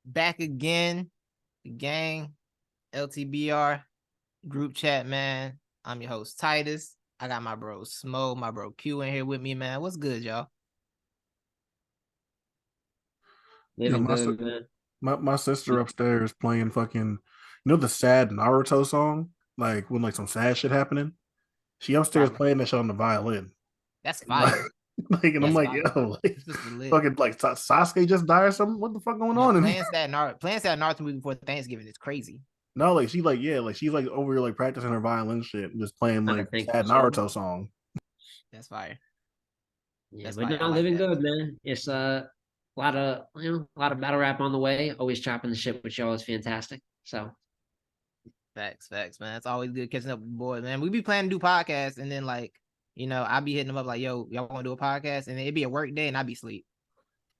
Back again, the gang, LTBR group chat, man. I'm your host, Titus. I got my bro Smo, my bro Q in here with me, man. What's good, y'all? Yeah, Living good, man. my sister upstairs playing fucking, the sad Naruto song, like when like some sad shit happening. She upstairs Fire. playing that shit on the violin. That's And like, fire. and I'm That's like, fire. yo, like, This is lit. fucking like Sasuke just died or something. What the fuck going Man, on in here? playing sad Naruto movie before Thanksgiving is crazy. No, like she like yeah, like she's like over here like practicing her violin shit, and just playing Not a like thankful sad song. Naruto song. That's fire. Yeah, That's but fire. I now like living that. good, man. It's a lot of a lot of battle rap on the way. Always chopping the shit with y'all is fantastic. So Facts, man. It's always good catching up with the boys, man. We be planning to do podcasts, and then I be hitting them up like, "Yo, y'all want to do a podcast?" And it'd be a work day, and I be asleep.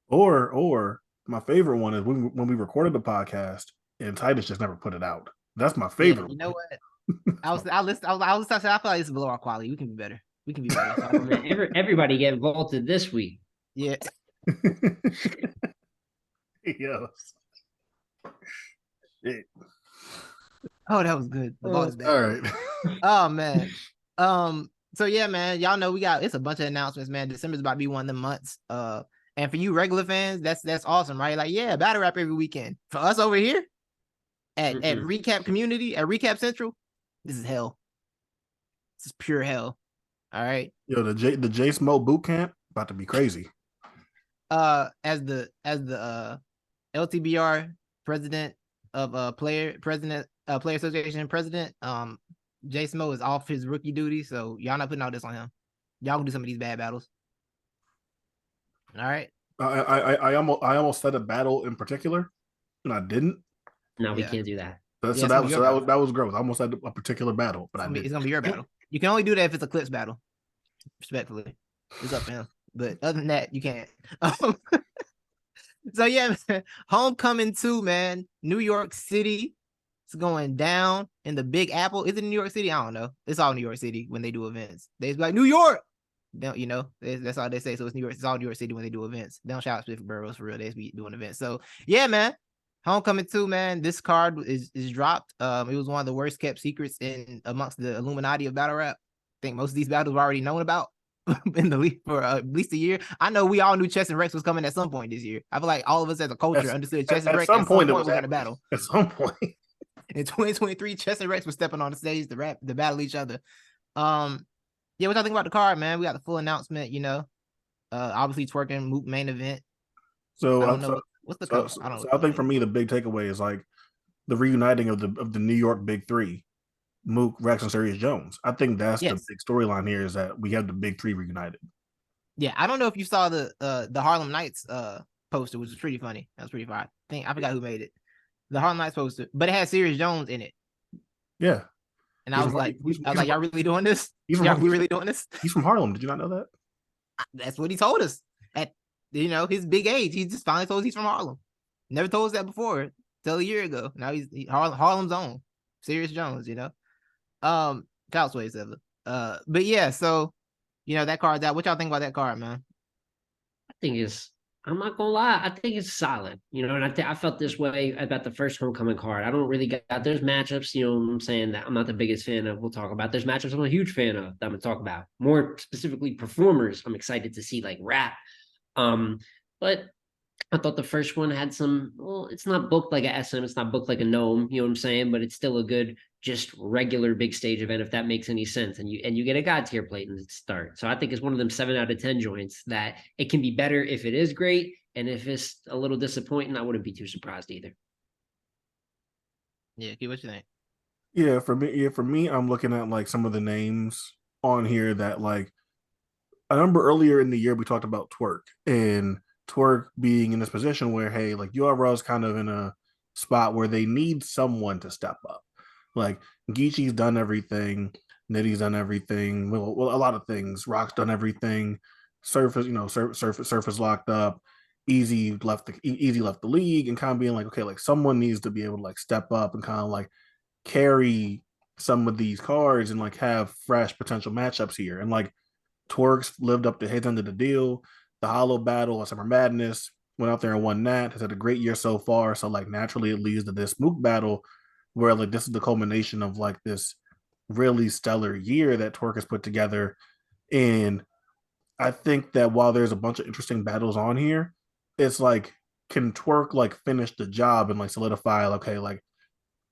Or my favorite one is when we recorded the podcast and Titus just never put it out. That's my Yeah, favorite you know one. what? I listen. I feel like it's below our quality. We can be better. We can be better. So oh man, everybody get vaulted this week. yeah. Yes. Shit. Oh, that was good. The vault is back. All right. Oh man. So yeah, man. Y'all know it's a bunch of announcements, man. December's about to be one of the months. And for you regular fans, that's awesome, right? Like, yeah, battle rap every weekend. For us over here at Mm-mm. Recap Community, at Recap Central, this is hell. This is pure hell. All right. Yo, the J-Smo boot camp about to be crazy. As the LTBR president of player association president, J-Smo is off his rookie duty, so y'all not putting all this on him. Y'all can do some of these bad battles. All right. I almost said a battle in particular, and I didn't. No, we Yeah. can't do that. So Yeah, it's gonna be your battle. that was gross. I almost said a particular battle, but It's I gonna be it's didn't. gonna be your battle. You can only do that if it's a clips battle. Respectfully. It's up to him. But other than that, you can't. So yeah, man. Homecoming 2, man. New York City. It's going down in the Big Apple. Is it New York City? I don't know. It's all New York City when they do events. They be like New York. They don't, that's all they say. So it's New York. It's all New York City when they do events. They don't shout out specific boroughs for real. They be doing events. So yeah, man. Homecoming 2, man. This card is dropped. It was one of the worst kept secrets in amongst the Illuminati of battle rap. I think most of these battles were already known about in the league for at least a year. I know we all knew Chess and Rex was coming at some point this year. I feel like all of us as a culture understood Chess and At Rex some at some point it point was we're gonna happening. battle. At some point. In 2023, Chess and Rex were stepping on the stage to battle each other. Yeah, what y'all think about the card, man? We got the full announcement, obviously twerking Mook main event. So, I uh, don't know so, what's the so, cover. I don't know so what I color think it for is. me the big takeaway is like the reuniting of the New York Big Three, Mook, Rex, and Serius Jones. I think that's the Yes. big storyline here is that we have the Big Three reunited. Yeah, I don't know if you saw the Harlem Nights poster, which was pretty funny. That was pretty fun. I forgot who made it. The Harlem Nights poster, but it had Serius Jones in it. Yeah, And he's from y'all really doing this? he's Y'all from we really doing this? he's from Harlem. Did you not know that? That's what he told us at his big age. He just finally told us he's from Harlem. Never told us that before till a year ago. Now Harlem's own Serious Jones. Couch ways ever. But yeah, so that card's out. What y'all think about that card, man? I think it's. I'm not gonna lie. I think it's solid. And I felt this way about the first homecoming card. I don't really got. There's matchups. What I'm saying that I'm not the biggest fan of. We'll talk about. There's matchups I'm a huge fan of that I'm gonna talk about. More specifically, performers. I'm excited to see like rap. But I thought the first one had some. Well, it's not booked like a SM. It's not booked like a gnome. You know what I'm saying? But it's still a good, just regular big stage event if that makes any sense. And you get a god tier plate in the start. So I think it's one of them 7 out of 10 joints that it can be better if it is great, and if it's a little disappointing, I wouldn't be too surprised either. Yeah, Key, what you think? For me, I'm looking at like some of the names on here that like I remember earlier in the year we talked about Twork and Twork being in this position where hey, like URL is kind of in a spot where they need someone to step up. Like Geechi's done everything, Nitty's done everything. Well, a lot of things. Rock's done everything. Surface, Surface locked up. Easy left the league, and kind of being like, okay, like someone needs to be able to like step up and kind of like carry some of these cards and like have fresh potential matchups here. And like Tworks lived up to his end of the deal. The Hollow Battle, Summer Madness, went out there and won that. Has had a great year so far. So like naturally it leads to this Mook battle where like this is the culmination of like this really stellar year that Twork has put together. And I think that while there's a bunch of interesting battles on here, it's like can Twork like finish the job and like solidify, okay, like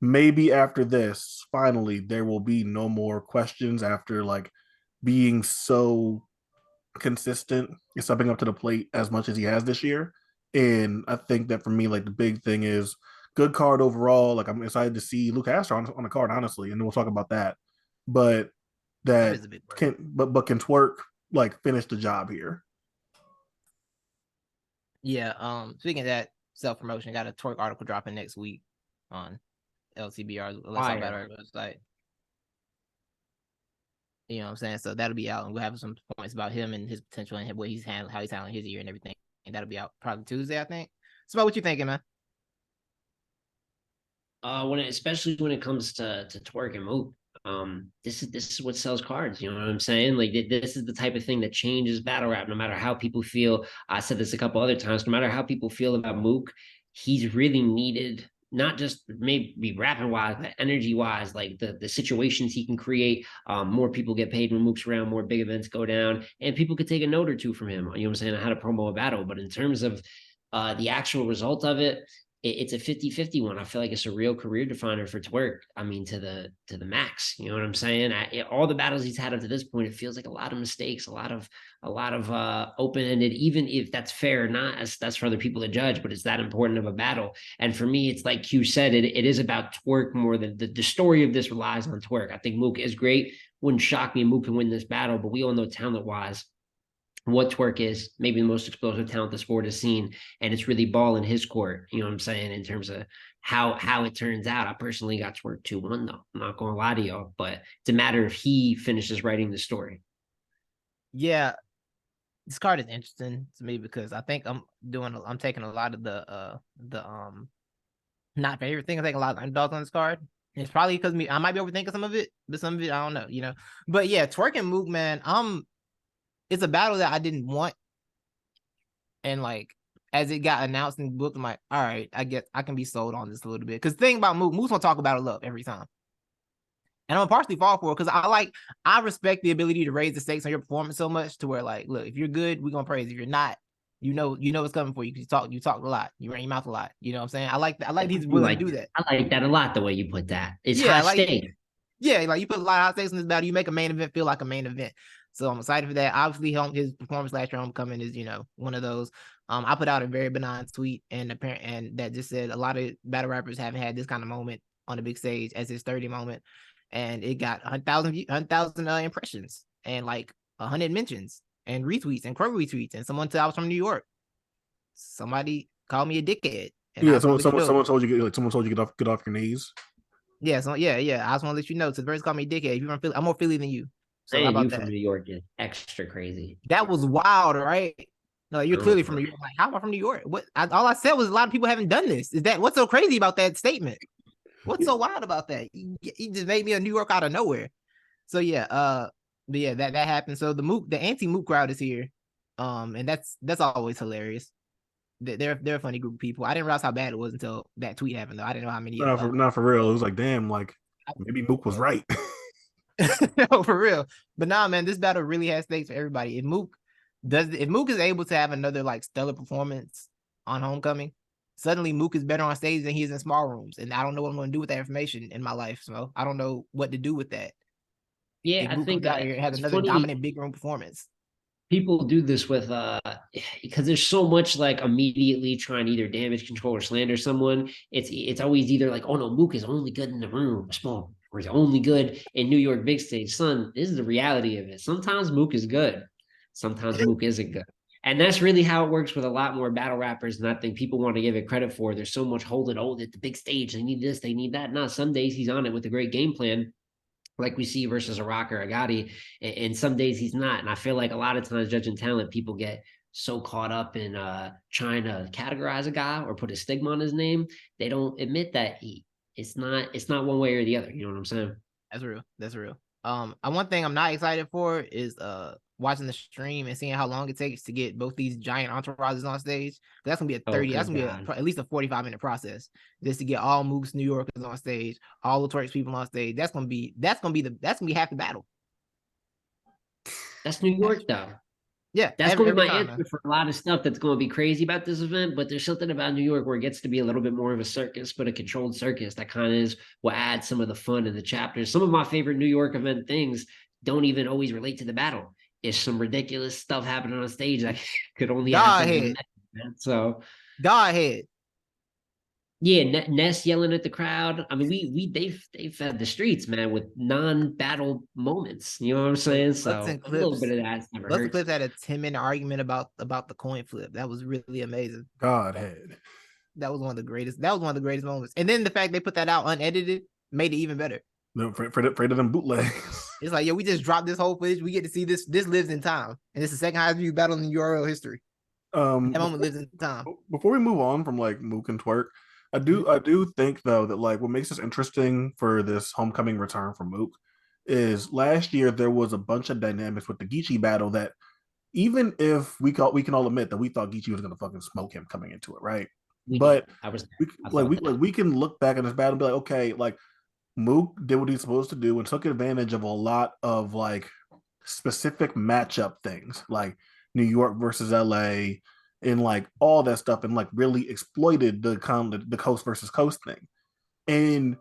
maybe after this, finally there will be no more questions after like being so consistent and stepping up to the plate as much as he has this year. And I think that for me, like the big thing is good card overall. Like I'm excited to see Luke Castro on the card, honestly, and then we'll talk about that. But That that is a big word. can Twork like finish the job here? Yeah. Speaking of that, self promotion, got a Twork article dropping next week on LTBR. Let's talk about our website. You know what I'm saying? So that'll be out, and we'll have some points about him and his potential and what he's how he's handling his year and everything. And that'll be out probably Tuesday, I think. So, about what you thinking, man? Especially when it comes to Twork and Mook, this is what sells cards. You know what I'm saying? Like this is the type of thing that changes battle rap. No matter how people feel, I said this a couple other times. No matter how people feel about Mook, he's really needed. Not just maybe rapping wise, but energy wise, like the situations he can create. More people get paid when Mook's around, more big events go down, and people could take a note or two from him. You know what I'm saying? How to promo a battle, but in terms of the actual result of it, it's a 50-50 one. I feel like it's a real career definer for Twork. I mean, to the max. You know what I'm saying? All the battles he's had up to this point, it feels like a lot of mistakes, a lot of open-ended. Even if that's fair or not, that's for other people to judge. But it's that important of a battle. And for me, it's like Q said, it is about Twork more than the story of this relies on Twork. I think Mook is great. Wouldn't shock me if Mook can win this battle, but we all know talent-wise what Twork is, maybe the most explosive talent the sport has seen, and it's really ball in his court. You know what I'm saying? In terms of how it turns out, I personally got Twork 2-1 though. I'm not gonna lie to y'all, but it's a matter if he finishes writing the story. Yeah, this card is interesting to me because I think I'm taking a lot of the not favorite thing. I think a lot of underdogs on this card. It's probably because I might be overthinking some of it, but some of it I don't know, you know. But yeah, Twork and Mook, man, it's a battle that I didn't want. And like as it got announced in the book, I'm like, all right, I guess I can be sold on this a little bit. Because the thing about Mook's gonna talk about love every time. And I'm gonna partially fall for it because I respect the ability to raise the stakes on your performance so much to where like, look, if you're good, we're gonna praise. If you're not, you know what's coming for you because you talk a lot, you run your mouth a lot. You know what I'm saying? I like he's willing to do that. I like that a lot, the way you put that. It's Yeah, high like stakes. yeah, like you put a lot of high stakes in this battle, you make a main event feel like a main event. So I'm excited for that. Obviously, his performance last year Homecoming is, one of those. I put out a very benign tweet and that just said a lot of battle rappers haven't had this kind of moment on the big stage as his 30 moment, and it got 100,000 impressions and like 100 mentions and retweets and crow retweets, and someone said I was from New York. Somebody called me a dickhead. And Yeah, someone told you like someone told you get off your knees. Yeah, so yeah. I just want to let you know. So the first called me dickhead. If you're from Philly, I'm more Philly than you. So how And you about from that? New York is extra crazy. That was wild, right? No, you're clearly from New York. Like, how am I from New York? All I said was a lot of people haven't done this. What's so crazy about that statement? What's so wild about that? He just made me a New York out of nowhere. So yeah, but yeah, that happened. So the anti-Mook crowd is here. And that's always hilarious. They're a funny group of people. I didn't realize how bad it was until that tweet happened though. I didn't know how many Not for real. It was like, damn, like maybe Mook was right. No, for real. But nah, man, this battle really has stakes for everybody. If Mook is able to have another like stellar performance on Homecoming, suddenly Mook is better on stage than he is in small rooms. And I don't know what I'm going to do with that information in my life. So I don't know what to do with that. Yeah, If I Mook think comes out here and has it's another funny. dominant big room performance. People do this with because there's so much like immediately trying to either damage control or slander someone. It's always either like, oh no, Mook is only good in the room small, or he's only good in New York big stage. Son, this is the reality of it. Sometimes Mook is good, sometimes Mook isn't good. And that's really how it works with a lot more battle rappers than I think people want to give it credit for. There's so much holding, at the big stage, they need this, they need that. Nah, some days he's on it with a great game plan, like we see versus a Rock or a Gotti, and some days he's not. And I feel like a lot of times judging talent, people get so caught up in trying to categorize a guy or put a stigma on his name, they don't admit that it's not one way or the other. You know what I'm saying? That's real. One thing I'm not excited for is watching the stream and seeing how long it takes to get both these giant entourages on stage. That's gonna be a 30. That's gonna be at least a 45-minute process just to get all Mook's New Yorkers on stage, all the Twork's people on stage. That's gonna be half the battle. That's New York, though. Yeah, that's going to be my time, answer man. for a lot of stuff that's going to be crazy about this event. But there's something about New York where it gets to be a little bit more of a circus, but a controlled circus. That kind of is what adds some of the fun in the chapters. Some of my favorite New York event things don't even always relate to the battle. It's some ridiculous stuff happening on stage that could only happen in the next, so Godhead. Yeah, Ness yelling at the crowd. I mean, they fed the streets, man, with non-battle moments. You know what I'm saying? So a little bit of that never hurts. Clips had a 10-minute argument about the coin flip. That was really amazing. Godhead. That was one of the greatest. That was one of the greatest moments. And then the fact they put that out unedited made it even better. No, afraid of them bootlegs. It's like, we just dropped this whole footage. We get to see this. This lives in time, and it's the second highest viewed battle in URL history. That moment lives in time. Before we move on from like Mook and Twork, I do think though that like what makes this interesting for this homecoming return for Mook is last year there was a bunch of dynamics with the Geechi battle that even if we can all admit that we thought Geechi was gonna fucking smoke him coming into it, right? But we can look back at this battle and be like, okay, like Mook did what he's supposed to do and took advantage of a lot of like specific matchup things, like New York versus LA and like all that stuff, and like really exploited the coast versus coast thing. And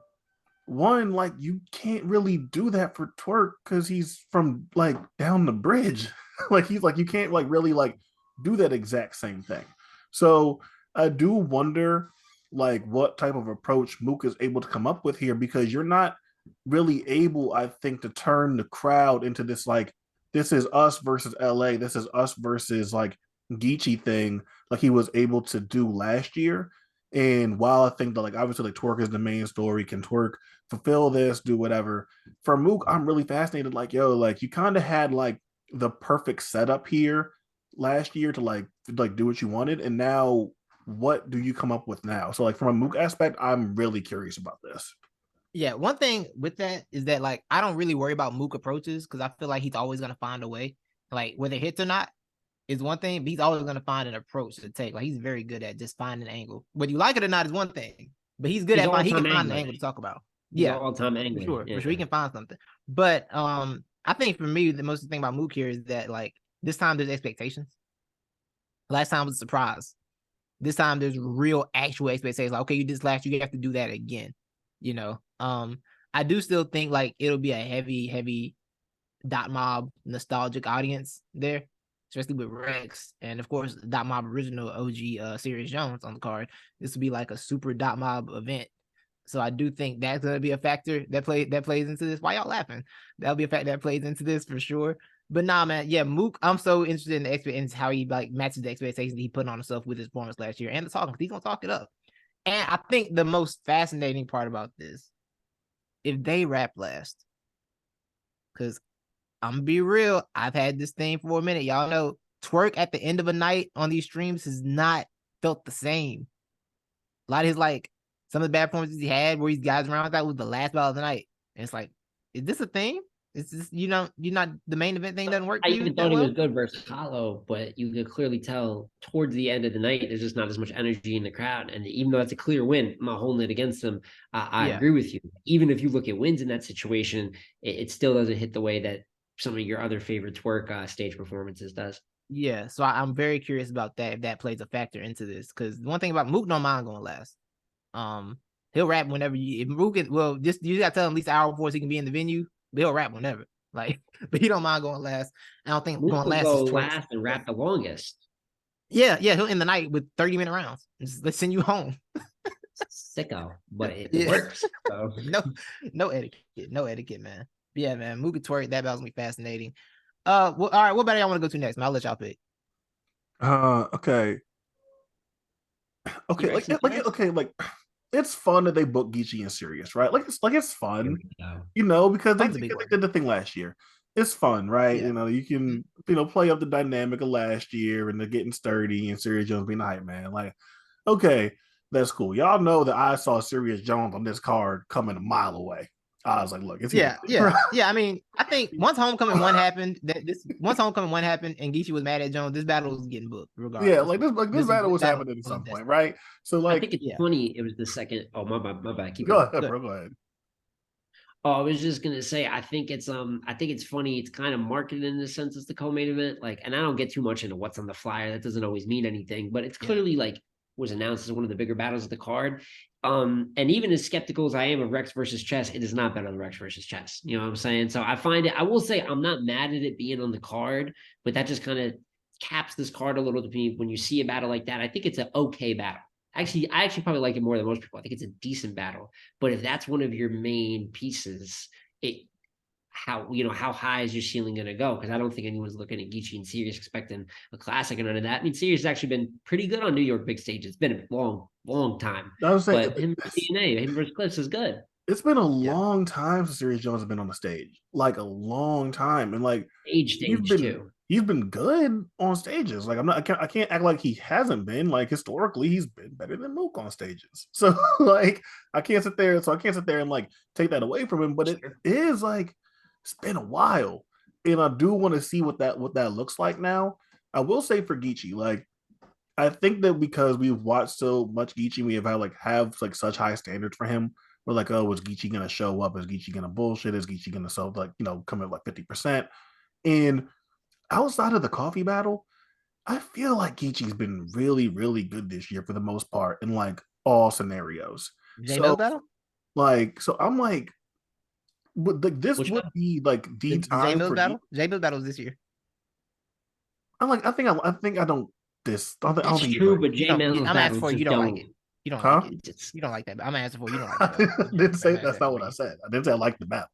one, like you can't really do that for Twork because he's from like down the bridge. Like he's like you can't like really like do that exact same thing. So I do wonder like what type of approach Mook is able to come up with here, because you're not really able, I think, to turn the crowd into this like this is us versus LA, this is us versus like Geechi thing like he was able to do last year. And while I think that like obviously like Twork is the main story, can Twork fulfill this, do whatever. For Mook, I'm really fascinated. Like, yo, like you kind of had like the perfect setup here last year to like do what you wanted, and now what do you come up with now? So like from a Mook aspect, I'm really curious about this. Yeah, one thing with that is that like I don't really worry about Mook approaches because I feel like he's always gonna find a way. Like whether it hits or not is one thing, but he's always gonna find an approach to take. Like he's very good at just finding an angle. Whether you like it or not is one thing, but he's good at he can find an angle to talk about. Yeah, all-time angle. For sure, he can find something. But I think for me the most thing about Mook here is that like this time there's expectations. Last time was a surprise. This time there's real actual expectations. Like, okay, you did this last year, you have to do that again. You know, I do still think like it'll be a heavy dot mob nostalgic audience there, especially with Rex and of course dot mob original OG Serius Jones on the card. This will be like a super dot mob event. So I do think that's gonna be a factor that plays into this. Why y'all laughing? That'll be a factor that plays into this for sure. But nah, man, yeah, Mook, I'm so interested in the experience, how he like matches the expectations he put on himself with his performance last year and the talking. He's gonna talk it up. And I think the most fascinating part about this, if they rap last, because I'm gonna be real, I've had this thing for a minute. Y'all know Twork at the end of a night on these streams has not felt the same. A lot of his like some of the bad performances he had where he's guys around that was the last battle of the night. And it's like, is this a thing? It's just you're not the main event thing doesn't work. I even thought he was good versus Hollow, but you could clearly tell towards the end of the night there's just not as much energy in the crowd. And even though that's a clear win, I'm not holding it against him. I agree with you. Even if you look at wins in that situation, it still doesn't hit the way that some of your other favorite Twork stage performances does. Yeah, so I'm very curious about that if that plays a factor into this. Because one thing about Mook, don't mind going last. He'll rap whenever if Mook is, well, just you gotta tell him at least an hour before so he can be in the venue. He'll rap whenever, like, but he don't mind going last. I don't think Mook going last go is last and rap the longest. Yeah, he'll end the night with 30-minute rounds. Just, let's send you home. Sicko, but it works. So. No etiquette, man. But yeah, man, Mook and Twork, that battle's gonna be fascinating. Well, all right, what battle y'all want to go to next? Man, I'll let y'all pick. Okay. Like it's fun that they book Geechi and Serius, right? It's fun, because they did the thing last year. It's fun, right? Yeah. You can play up the dynamic of last year and they're getting sturdy and Serius Jones being a hype man. Like, okay, that's cool. Y'all know that I saw Serius Jones on this card coming a mile away. I was like, look, it's Yeah, either way. yeah. I mean, I think once Homecoming one happened, once Homecoming one happened, and Geechi was mad at Jones, this battle was getting booked Yeah, regardless. this battle was happening at was some point, destined. right? So I like, think it's funny. It was the second. Oh my bad. Keep go going. ahead, bro. Go ahead. Oh, I was just gonna say, I think it's funny. It's kind of marketed in the sense it's the co-main event. Like, and I don't get too much into what's on the flyer. That doesn't always mean anything, but it's Yeah. clearly like was announced as one of the bigger battles of the card. And even as skeptical as I am of Rex versus Chess, it is not better than Rex versus Chess. You know what I'm saying? So I find it. I will say I'm not mad at it being on the card, but that just kind of caps this card a little to me. When you see a battle like that, I think it's an okay battle. Actually, I actually probably like it more than most people. I think it's a decent battle. But if that's one of your main pieces, how high is your ceiling going to go? Because I don't think anyone's looking at Geechi and Serius expecting a classic and none of that. I mean, Serius has actually been pretty good on New York big stages. It's been a long time. I was saying, But him versus Cliffs is good. It's been a long time since Serius Jones has been on the stage, like a long time, and like Stage too. He's been good on stages. Like I can't act like he hasn't been. Like historically, he's been better than Mook on stages. So like I can't sit there and like take that away from him. But it is like it's been a while, and I do want to see what that looks like now. I will say for Geechi, like I think that because we've watched so much Geechi, we have such high standards for him. We're like, oh, is Geechi gonna show up? Is Geechi gonna bullshit? Is Geechi gonna sell come at like 50%? And outside of the coffee battle, I feel like Geechi's been really, really good this year for the most part in like all scenarios. J-Mo battle? So I'm like, this Which would one? be like the time J-Mo for battle? J-Mo battle was this year. I'm like, I think I don't this. I don't It's think true, right. but J Mel's I'm asking for you. battles You don't like it. You don't Huh? like it. You don't like that. I'm asking for you. Don't like I the battle. didn't say that's not what I said. I didn't say I liked the battle.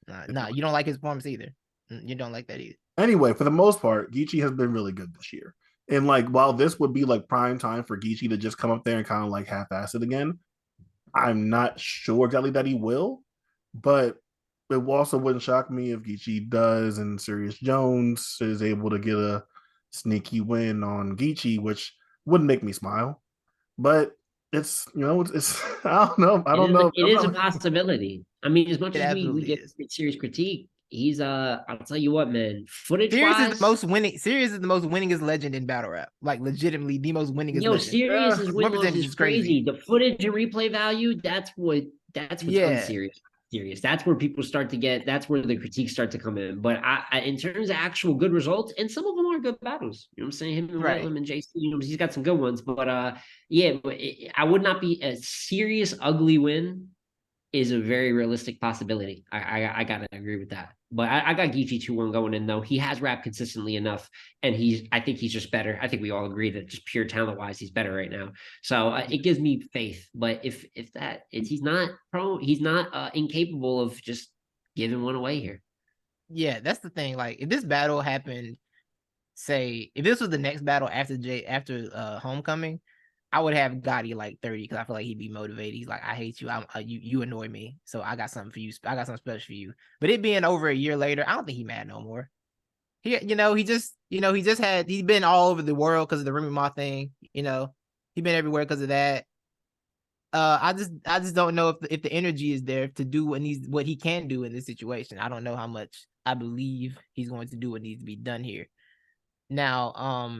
Nah, you don't like his performance either. You don't like that either. Anyway, for the most part, Geechi has been really good this year. And like, while this would be like prime time for Geechi to just come up there and kind of like half-ass it again, I'm not sure exactly that he will. But it also wouldn't shock me if Geechi does, and Serius Jones is able to get a sneaky win on Geechi, which wouldn't make me smile. But it's it's I don't know. I don't know. It is a possibility. I mean, as much It as we absolutely get is. serious critique, he's I'll tell you what, man. Footage Serius is wise, the most winning. Serius is the most winningest legend in battle rap. Like legitimately the most winningest legend. Serious's win loss percentage is is crazy. crazy. The footage and replay value, that's what's unserious. Serious. That's where people start to get. That's where the critiques start to come in. But I in terms of actual good results, and some of them are good battles. You know what I'm saying? Him and Right. Whitlam and JC, he's got some good ones. But yeah, I would not be a serious ugly win is a very realistic possibility. I gotta agree with that. But I got Geechi 2-1 going in though. He has rapped consistently enough, and I think he's just better. I think we all agree that just pure talent wise, he's better right now. So it gives me faith. But if he's not incapable of just giving one away here. Yeah, that's the thing. Like if this battle happened, say if this was the next battle after Homecoming, I would have Gotti like 30 because I feel like he'd be motivated. He's like, I hate you. You annoy me. So I got something for you. I got something special for you. But it being over a year later, I don't think he's mad no more. He's been all over the world because of the Remy Ma thing. He's been everywhere because of that. I just don't know if the energy is there to do what he can do in this situation. I don't know how much I believe he's going to do what needs to be done here. Now,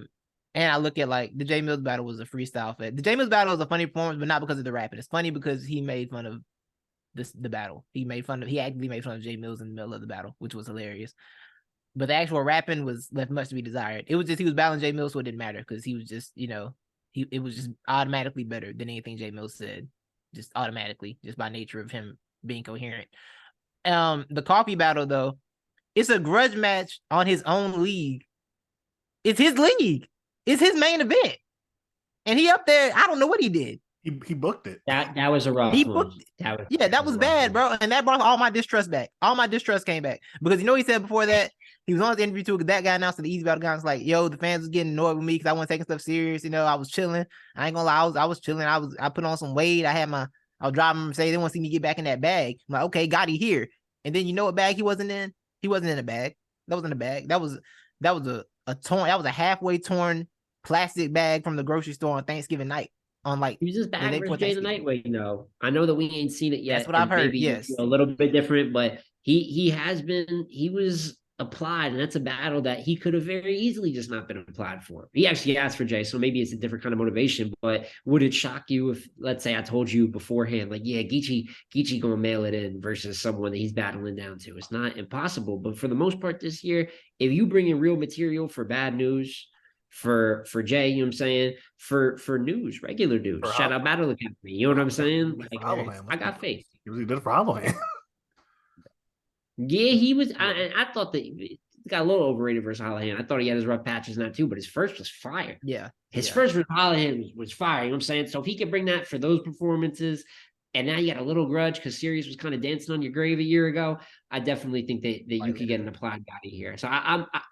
and I look at like the J Mills battle was a freestyle fest. The J Mills battle was a funny performance, but not because of the rapping. It's funny because he made fun of the battle. He actively made fun of J Mills in the middle of the battle, which was hilarious. But the actual rapping was left much to be desired. It was just he was battling J Mills, so it didn't matter because he was just, it was just automatically better than anything J Mills said. Just automatically, just by nature of him being coherent. The coffee battle though, it's a grudge match on his own league. It's his league. It's his main event. And he up there, I don't know what he did. He booked it. That was a rough one. That was bad, bro. And that brought all my distrust back. All my distrust came back. Because he said before that, he was on the interview too, because that guy announced to the Easy Battle guy, was like, yo, the fans was getting annoyed with me because I wasn't taking stuff serious. I was chilling. I ain't gonna lie, I was chilling. I put on some weight. I was driving Mercedes. They want to see me get back in that bag. I'm like, okay, Gotti here. And then you know what bag he wasn't in? He wasn't in a bag. That wasn't a bag. That was a halfway torn plastic bag from the grocery store on Thanksgiving night. on like He was just the back day versus before Jay the Thanksgiving. Nightwave, I know that we ain't seen it That's yet, what I've and heard. maybe you'll Yes. feel a little bit different, but he was applied, and that's a battle that he could have very easily just not been applied for. He actually asked for Jay, so maybe it's a different kind of motivation. But would it shock you if, let's say, I told you beforehand, like, yeah, Geechi gonna mail it in versus someone that he's battling down to? It's not impossible, but for the most part this year, if you bring in real material for bad news, for Jay, you know what I'm saying? For news, regular news. For Shout out Battle Academy. You know what I'm saying? Like, I got faith. He was did for Hollowhand. Yeah, he was. I thought that he got a little overrated versus Hollowhand. I thought he had his rough patches in that too, but his first was fire. Yeah. His first versus Hollowhand was fire. You know what I'm saying? So if he could bring that for those performances, and now you got a little grudge because Serius was kind of dancing on your grave a year ago, I definitely think that you could get an applied Gotti here. So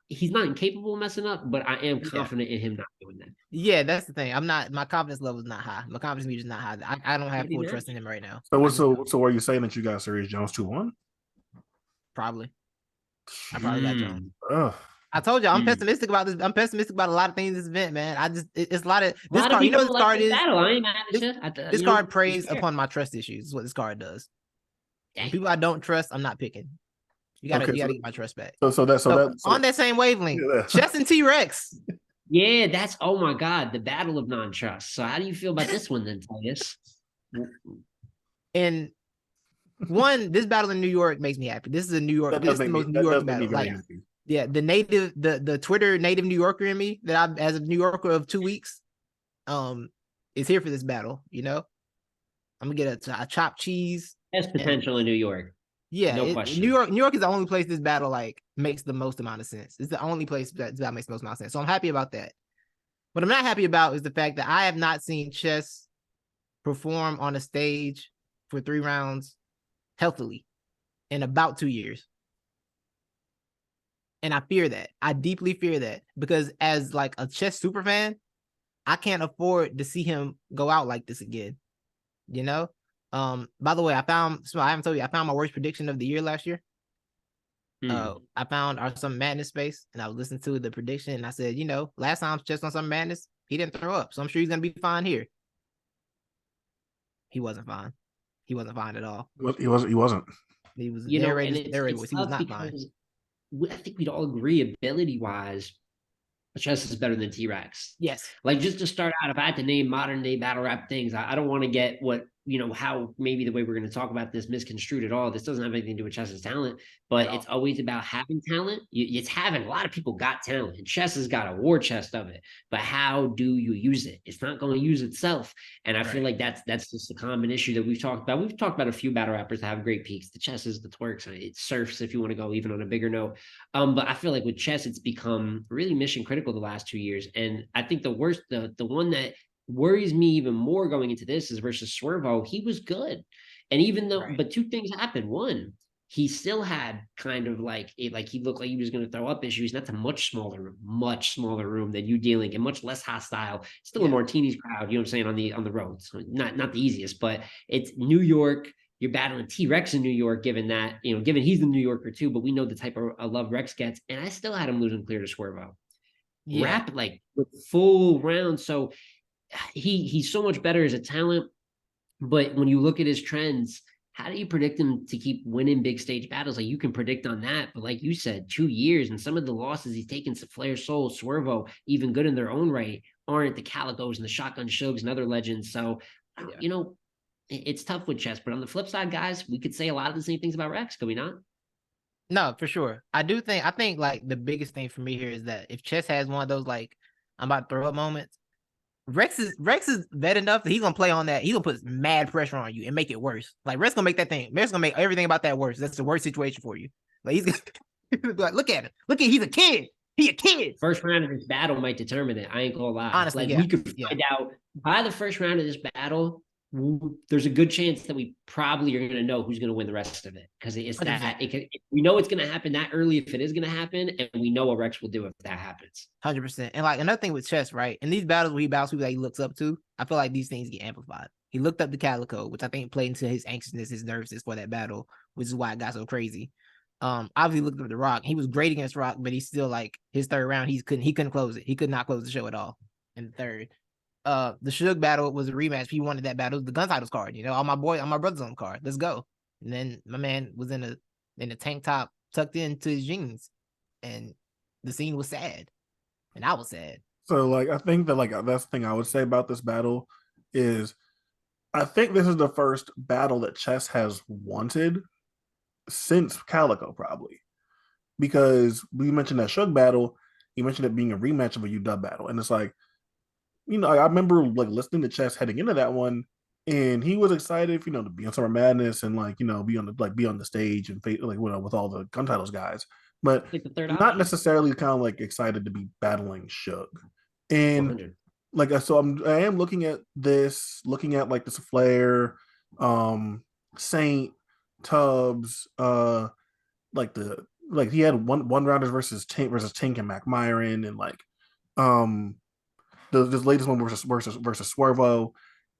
he's not incapable of messing up, but I am confident in him not doing that. Yeah, that's the thing. I'm not. My confidence level is not high. My confidence meter is not high. I don't have Maybe full not. trust in him right now. So are you saying that you got Serius Jones 2-1? Probably. I probably got Jones. Ugh. I told you I'm pessimistic about this. I'm pessimistic about a lot of things in this event, man. It's a lot of this card. You know what this card is? Battle. I ain't mad at you. This card preys upon my trust issues. Is what this card does. People I don't trust, I'm not picking. You gotta get my trust back. So on that same wavelength, Chess and T-Rex. Yeah, that's, oh my God, the battle of non-trust. So how do you feel about this one then, Titus? And one, this battle in New York makes me happy. This is a New York. This is the most New York battle. Like, yeah, the Twitter native New Yorker in me that I, as a New Yorker of 2 weeks, is here for this battle. You know, I'm gonna get a chopped cheese. That's potential in New York. Yeah, no question. New York is the only place this battle like makes the most amount of sense. It's the only place that makes the most amount of sense. So I'm happy about that. What I'm not happy about is the fact that I have not seen Chess perform on a stage for 3 rounds healthily in about 2 years. And I fear that. I deeply fear that because as like a Chess super fan, I can't afford to see him go out like this again. You know? By the way, I haven't told you, I found my worst prediction of the year last year. I found our Summer Madness space and I was listening to the prediction and I said, you know, last time Chess on Summer Madness, he didn't throw up. So I'm sure he's gonna be fine here. He wasn't fine. He wasn't fine at all. He wasn't. He was he was not fine. I think we'd all agree, ability-wise, Chess is better than T-Rex. Yes. Like, just to start out, if I had to name modern day battle rap things, I don't want to get what, you know, how maybe the way we're going to talk about this misconstrued at all. This doesn't have anything to do with Chess's talent, but it's always about having talent. It's having, a lot of people got talent, and Chess has got a war chest of it, but how do you use it? It's not going to use itself. And I feel like that's just a common issue that we've talked about. We've talked about a few battle rappers that have great peaks. The Chesses, the Tworks, it surfs if you want to go even on a bigger note. But I feel like with Chess, it's become really mission critical the last 2 years. And I think the worst, the one that worries me even more going into this is versus Swervo. He was good. And even though, but 2 things happened. One, he still had kind of like he looked like he was going to throw up issues. And that's a much smaller room than you dealing in, much less hostile. Still a Martinis crowd, you know what I'm saying, on the road. So not the easiest, but it's New York. You're battling T-Rex in New York, given he's the New Yorker too, but we know the type of love Rex gets. And I still had him losing clear to Swervo. Rap like with full round. So he's so much better as a talent, but when you look at his trends, how do you predict him to keep winning big stage battles? Like, you can predict on that, but like you said, 2 years and some of the losses he's taken to Flair Soul, Swervo, even good in their own right, aren't the Calicos and the Shotgun Shugs and other legends. So, you know, it's tough with Chess. But on the flip side, guys, we could say a lot of the same things about Rex, could we not? No, for sure. I think like the biggest thing for me here is that if Chess has one of those like I'm about to throw up moments, Rex is vet enough that he's gonna play on that. He's gonna put mad pressure on you and make it worse. Like, Rex gonna make that thing. Rex gonna make everything about that worse. That's the worst situation for you. Like, he's gonna be like, look at him. He's a kid. He a kid. First round of this battle might determine it. I ain't gonna lie. Honestly, we could find out by the first round of this battle. There's a good chance that we probably are going to know who's going to win the rest of it, because it's 100%. That we know it's going to happen that early if it is going to happen, and we know what Rex will do if that happens. 100%. And like another thing with Chess, right? In these battles where he battles people that he looks up to, I feel like these things get amplified. He looked up to Calico, which I think played into his anxiousness, his nervousness for that battle, which is why it got so crazy. Obviously looked up to Rock. He was great against Rock, but he's still like his third round. He couldn't close it. He could not close the show at all in the third. the Suge battle was a rematch. He wanted that battle. It was the gun titles card. All my brothers on the card. Let's go. And then my man was in a tank top tucked into his jeans, and the scene was sad, and I was sad. So like I think that like that's the thing I would say about this battle is I think this is the first battle that Chess has wanted since Calico probably because we mentioned that Suge battle. You mentioned it being a rematch of a UW battle, and it's like I remember like listening to Chess heading into that one, and he was excited, to be on Summer Madness and be on the stage and with all the gun titles guys, but Like the third not option. necessarily kind of like excited to be battling Suge. And 100. I am looking at this, looking at like this Flair, Saint, Tubbs, he had one rounders versus Tink and Mac Myron, and this latest one versus Swervo.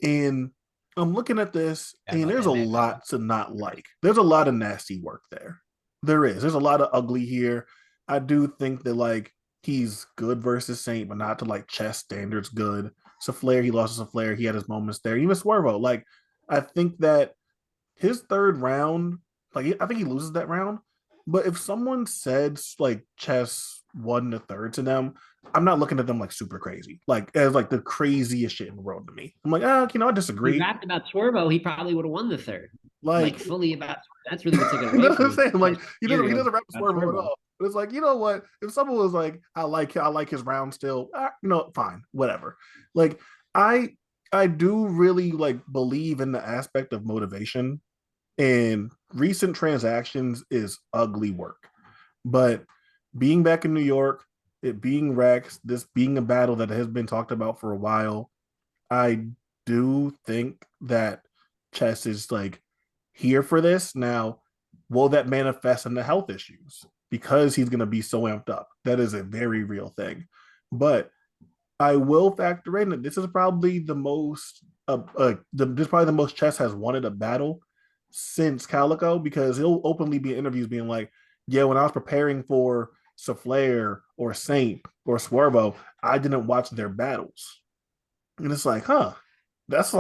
And I'm looking at this, and there's a lot to not like. There's a lot of nasty work there. There is. There's a lot of ugly here. I do think that he's good versus Saint, but not to Chess standards good. Flair, he lost to Flair. He had his moments there. Even Swervo, I think that his third round, I think he loses that round. But if someone said Chess won the third to them, I'm not looking at them super crazy, as the craziest shit in the world to me. I'm like, I disagree. He rapped about Swervo, he probably would have won the third. Fully about that's really what took it away. You know what I'm saying? He doesn't rap Swervo at all. But it's you know what? If someone was I like his round still, fine, whatever. I do really believe in the aspect of motivation, and recent transactions is ugly work. But being back in New York, it being Rex, this being a battle that has been talked about for a while, I do think that Chess is here for this. Now, will that manifest in the health issues? Because he's going to be so amped up. That is a very real thing. But I will factor in that this is probably the most, the most Chess has wanted a battle since Calico, because he'll openly be in interviews being like, yeah, when I was preparing for Flair or Saint or Swervo, I didn't watch their battles. And it's that's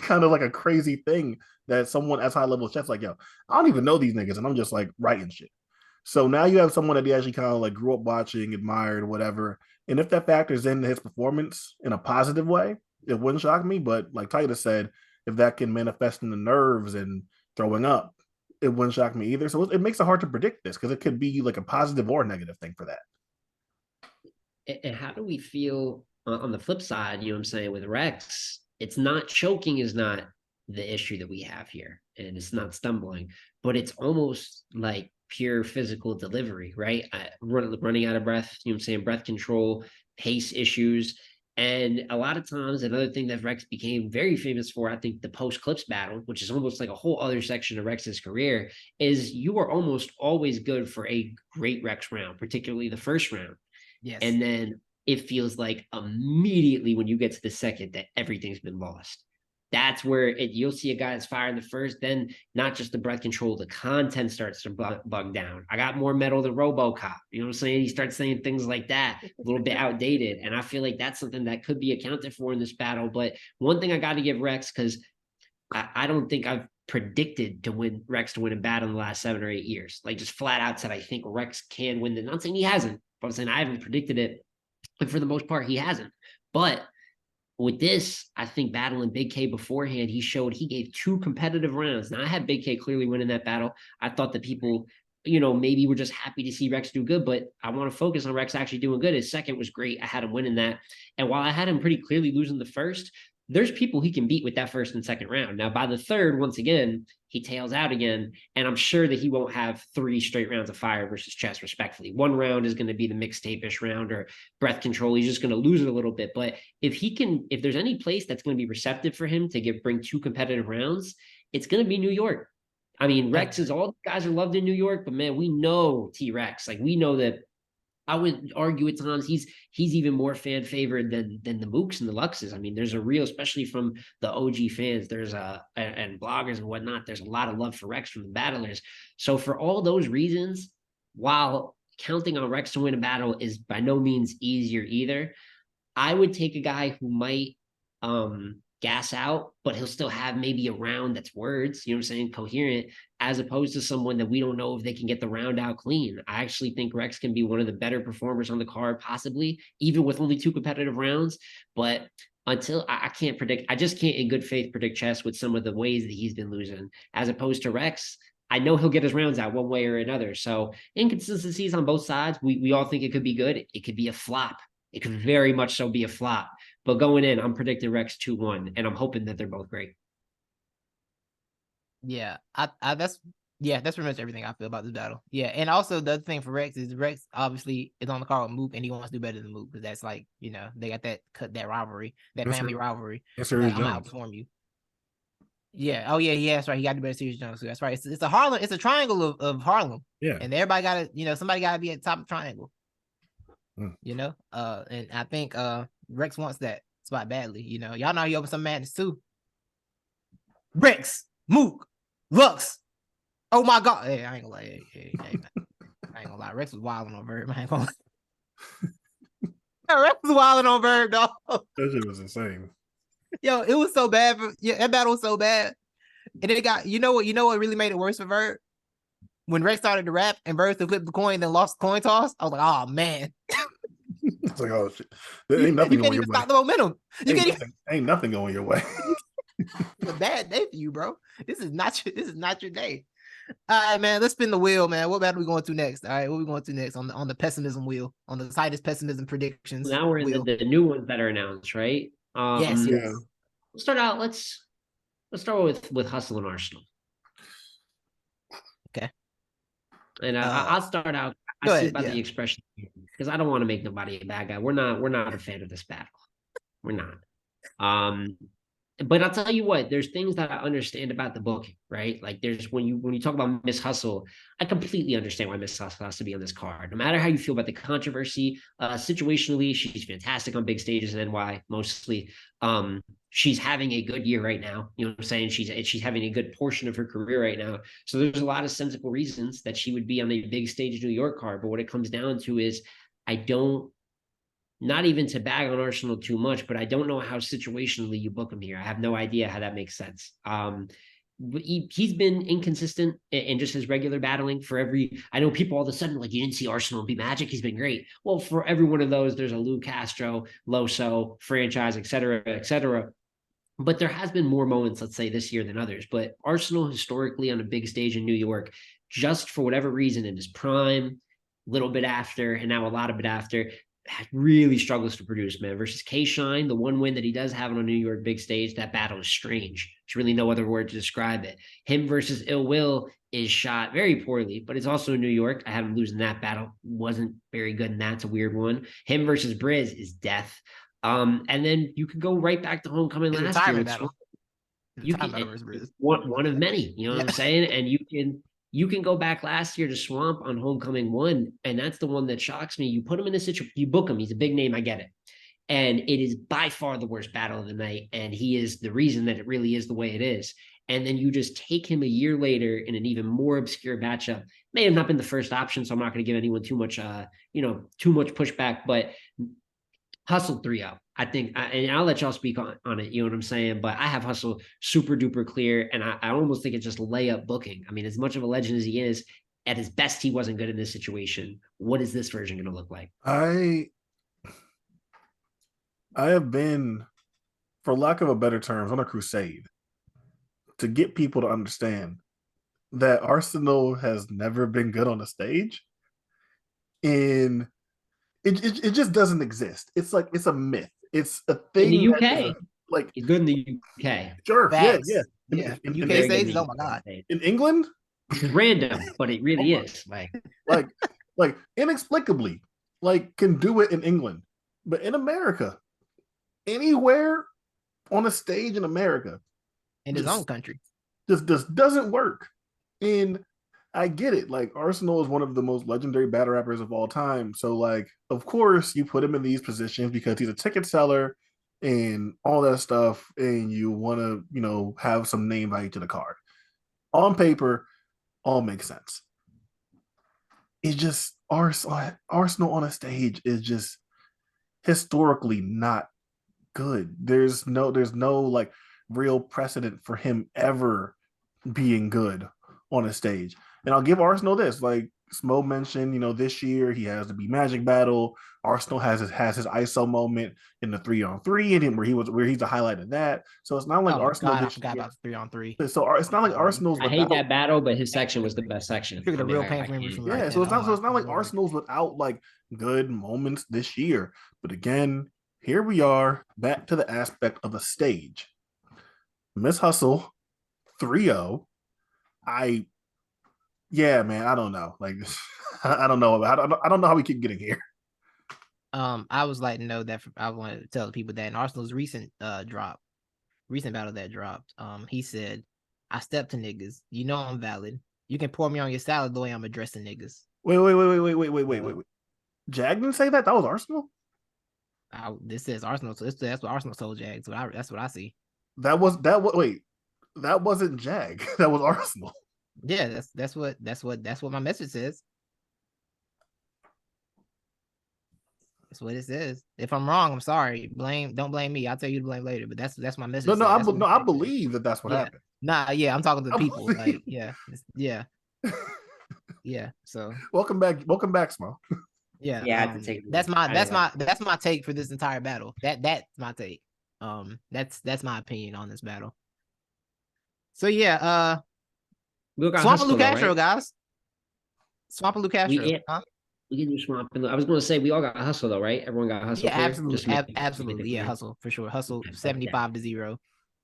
kind of a crazy thing that someone as high level Chess yo, I don't even know these niggas, and I'm just writing shit. So now you have someone that he actually kind of grew up watching, admired, whatever. And if that factors into his performance in a positive way, it wouldn't shock me. But like Titus said, if that can manifest in the nerves and throwing up, it wouldn't shock me either. So it makes it hard to predict this, because it could be a positive or negative thing for that. And how do we feel on the flip side, you know what I'm saying, with Rex? It's not choking is not the issue that we have here, and it's not stumbling, but it's almost like pure physical delivery, right? Running out of breath, you know what I'm saying, breath control, pace issues. And a lot of times, another thing that Rex became very famous for, I think the post clips battle, which is almost like a whole other section of Rex's career, is you are almost always good for a great Rex round, particularly the first round. Yes. And then it feels like immediately when you get to the second that everything's been lost. That's where you'll see a guy that's firing the first, then not just the breath control, the content starts to bug down. I got more metal than RoboCop. You know what I'm saying? He starts saying things like that, a little bit outdated. And I feel like that's something that could be accounted for in this battle. But one thing I got to give Rex, because I don't think I've predicted Rex to win a battle in the last 7 or 8 years. Just flat out said, I think Rex can win. Not saying he hasn't, but I'm saying I haven't predicted it. And for the most part, he hasn't. But with this, I think battling Big K beforehand, he showed he gave 2 competitive rounds. Now, I had Big K clearly winning that battle. I thought that people, maybe were just happy to see Rex do good, but I want to focus on Rex actually doing good. His second was great. I had him winning that. And while I had him pretty clearly losing the first, there's people he can beat with that first and second round. Now, by the third, once again, he tails out again, and I'm sure that he won't have 3 straight rounds of fire versus Chess, respectfully. 1 round is going to be the mixtape-ish round or breath control. He's just going to lose it a little bit. But if there's any place that's going to be receptive for him to bring 2 competitive rounds, it's going to be New York. I mean, Rex is all the guys are loved in New York, but man, we know T-Rex. We know that. I would argue at times he's even more fan favored than the Mooks and the Luxes. I mean, there's a real, especially from the OG fans, and bloggers and whatnot, there's a lot of love for Rex from the battlers. So for all those reasons, while counting on Rex to win a battle is by no means easier either, I would take a guy who might gas out, but he'll still have maybe a round that's words, you know what I'm saying, coherent, as opposed to someone that we don't know if they can get the round out clean. I actually think Rex can be one of the better performers on the card, possibly, even with only 2 competitive rounds. But until I can't predict, I just can't in good faith predict chess with some of the ways that he's been losing, as opposed to Rex. I know he'll get his rounds out one way or another. So inconsistencies on both sides. We all think it could be good. It could be a flop. It could very much so be a flop. But going in, I'm predicting Rex 2-1, and I'm hoping that they're both great. Yeah, that's pretty much everything I feel about this battle. Yeah, and also the other thing for Rex is Rex obviously is on the card with Mook, and he wants to do better than Mook because that's like, you know, they got that rivalry, that family rivalry. Yes, Like, Serius I'm gonna Jones. outperform you. Yeah. Oh yeah. That's right. He got to be better Serius Jones. That's right. It's a Harlem. It's a triangle of Harlem. Yeah. And everybody got to, you know, somebody got to be at the top of the triangle. Mm. You know. And I think Rex wants that spot badly. You know, y'all know he opened some madness too. Rex, Mook, Lux. Oh my God. Hey, I ain't gonna lie. Hey, I ain't gonna lie. Rex was wilding on Verb. I ain't gonna lie. Rex was wilding on Verb, dog. That shit was insane. Yo, it was so bad. That battle was so bad. And then it got, you know what really made it worse for Verb? When Rex started to rap and Verb to flip the coin, then lost the coin toss. I was like, oh man. It's like, oh shit. There ain't nothing You going can't your even way. stop the momentum. Ain't nothing going your way. It's a bad day for you, bro. This is not your day. All right, man. Let's spin the wheel, man. What battle are we going to next? All right, what are we going to next on the pessimism wheel, on the Titus pessimism predictions? Now we're in wheel. the new ones that are announced, right? Yes. Yeah. Let's start out. Let's start with Hustle and Arsonal. Okay. And I'll start out. I see about the expression because I don't want to make nobody a bad guy. We're not a fan of this battle. We're not. But I'll tell you what, there's things that I understand about the booking, right? Like there's when you talk about Miss Hustle, I completely understand why Miss Hustle has to be on this card. No matter how you feel about the controversy, situationally, she's fantastic on big stages in NY mostly. She's having a good year right now. You know what I'm saying? She's having a good portion of her career right now. So there's a lot of sensible reasons that she would be on a big stage New York card. But what it comes down to is I don't, not even to bag on Arsonal too much, but I don't know how situationally you book him here. I have no idea how that makes sense. He's been inconsistent in just his regular battling for every. I know people all of a sudden like, you didn't see Arsonal be magic. He's been great. Well, for every one of those, there's a Lou Castro, Loso, franchise, et cetera, et cetera. But there has been more moments, let's say, this year than others. But Arsonal historically on a big stage in New York, just for whatever reason in his prime, a little bit after, and now a lot of it after, really struggles to produce, man. Versus K-Shine, the one win that he does have on a New York big stage, that battle is strange. There's really no other word to describe it. Him versus Ill Will is shot very poorly, but it's also in New York. I had him losing that battle. Wasn't very good, and that's a weird one. Him versus Briz is death. And then you could go right back to Homecoming last year. You can one of many, you know what I'm saying? And you can go back last year to Swamp on Homecoming 1, and that's the one that shocks me. You put him in a situation, you book him, he's a big name, I get it. And it is by far the worst battle of the night, and he is the reason that it really is the way it is. And then you just take him a year later in an even more obscure matchup. May have not been the first option, so I'm not going to give anyone too much pushback, but Hustle 3-0. I think, and I'll let y'all speak on it, you know what I'm saying? But I have Hustle super duper clear, and I almost think it's just layup booking. I mean, as much of a legend as he is, at his best, he wasn't good in this situation. What is this version going to look like? I have been, for lack of a better terms, on a crusade to get people to understand that Arsonal has never been good on a stage. And it just doesn't exist. It's like, it's a myth. It's a thing. In the UK. Like, he's good in the UK. Sure. Facts. Yeah. In UK stages, oh my God. In England? Which is random, but it really is. Like inexplicably, like can do it in England. But in America, anywhere on a stage in America. In his own country. Just doesn't work. And I get it. Like, Arsonal is one of the most legendary battle rappers of all time. So, like, of course, you put him in these positions because he's a ticket seller and all that stuff, and you want to, have some name value to the card. On paper, all makes sense. It's just Arsonal on a stage is just historically not good. There's no like real precedent for him ever being good on a stage. And I'll give Arsonal this, like Smo mentioned, this year he has the B Magic battle. Arsonal has his ISO moment in the 3-on-3 and where he's the highlight of that. So it's not like Oh my Arsonal God, I this forgot year. about the 3-on-3. So it's not like Arsenal's I hate without. that battle, but his section was the best section. Triggered I a mean, real I pain for me can't. from Yeah, like that. so it's Oh not my like Lord. Arsenal's without like good moments this year. But again, here we are back to the aspect of a stage. Miss Hustle 3-0. Yeah, man, I don't know. Like I don't know. I don't know how we keep getting here. I was like, no, that I wanted to tell the people that in Arsenal's recent battle that dropped, he said, I stepped to niggas. You know I'm valid. You can pour me on your salad the way I'm addressing niggas. Wait. Jag didn't say that. That was Arsenal. This says Arsenal, so that's what Arsenal told Jag. So that's what I see. That was wait. That wasn't Jag. That was Arsenal. Yeah, that's what my message says. That's what it says. If I'm wrong, I'm sorry. Don't blame me. I'll tell you to blame later. But that's my message. I believe that that's what Yeah. happened. Nah, yeah, I'm talking to the I people. believe. Like, yeah, yeah. So Welcome back, Smo. yeah, Yeah, I have to take that's my take for this entire battle. That's my take. That's my opinion on this battle. So yeah, we got Swamp and Lou Hustle, though, Castro, right? guys. Swamp and Lou Castro. Huh? We can do Swamp. I was going to say we all got Hustle, though, right? Everyone got Hustle Yeah, clear. absolutely, Just make absolutely. it Yeah, clear. Hustle for sure. Hustle Okay. 75-0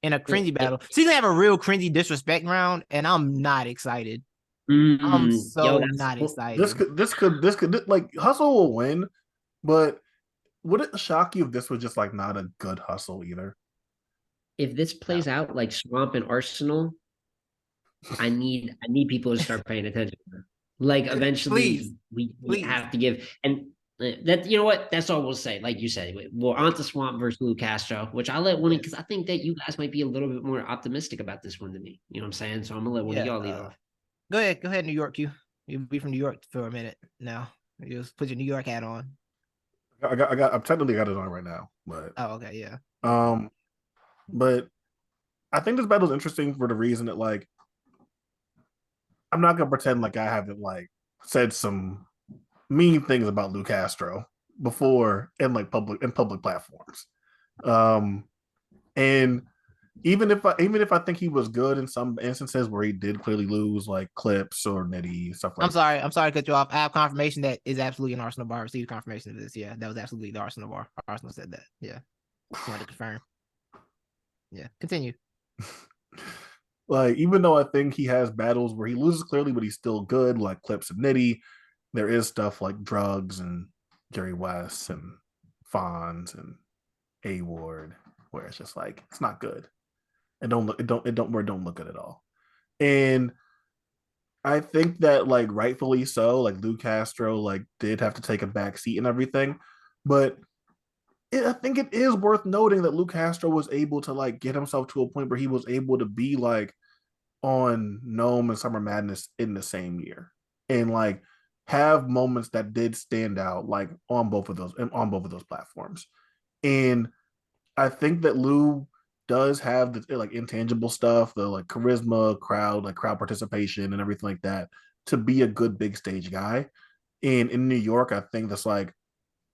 in a cringy battle. So you gonna have a real cringy disrespect round, and I'm not excited. I'm Yo, so not excited. This could like Hustle will win, but would it shock you if this was just like not a good Hustle either? if this plays out like Swamp and Arsenal, I need people to start paying attention. Like eventually, we please. have to give and that you know what that's all we'll say. Like you said, we're on to Swamp versus Lou Castro, which I'll let one because I think that you guys might be a little bit more optimistic about this one than me. You know what I'm saying? So I'm gonna let one of y'all lead off. Go ahead, New York. You'll be from New York for a minute now. You just put your New York hat on. I've technically got it on right now, but okay, yeah. But I think this battle is interesting for the reason that like I'm not gonna pretend like I haven't like said some mean things about Lou Castro before in like public platforms. And even if I think he was good in some instances where he did clearly lose like clips or nitty stuff like I'm sorry to cut you off. I have confirmation that is absolutely an Arsenal bar. I received confirmation of this. Yeah, that was absolutely the Arsenal bar. Arsenal said that. Yeah. Just wanted to confirm. Yeah. Continue. Like, even though I think he has battles where he loses clearly, but he's still good, like clips of nitty, there is stuff like drugs and Jerry West and Fonz and A Ward, where it's just like it's not good. It don't look good at all. And I think that like rightfully so, like Lou Castro like did have to take a back seat and everything, but I think it is worth noting that Lou Castro was able to like get himself to a point where he was able to be like on Gnome and Summer Madness in the same year, and like have moments that did stand out like on both of those platforms. And I think that Lou does have the like intangible stuff, the like charisma, crowd participation, and everything like that to be a good big stage guy. And in New York, I think that's like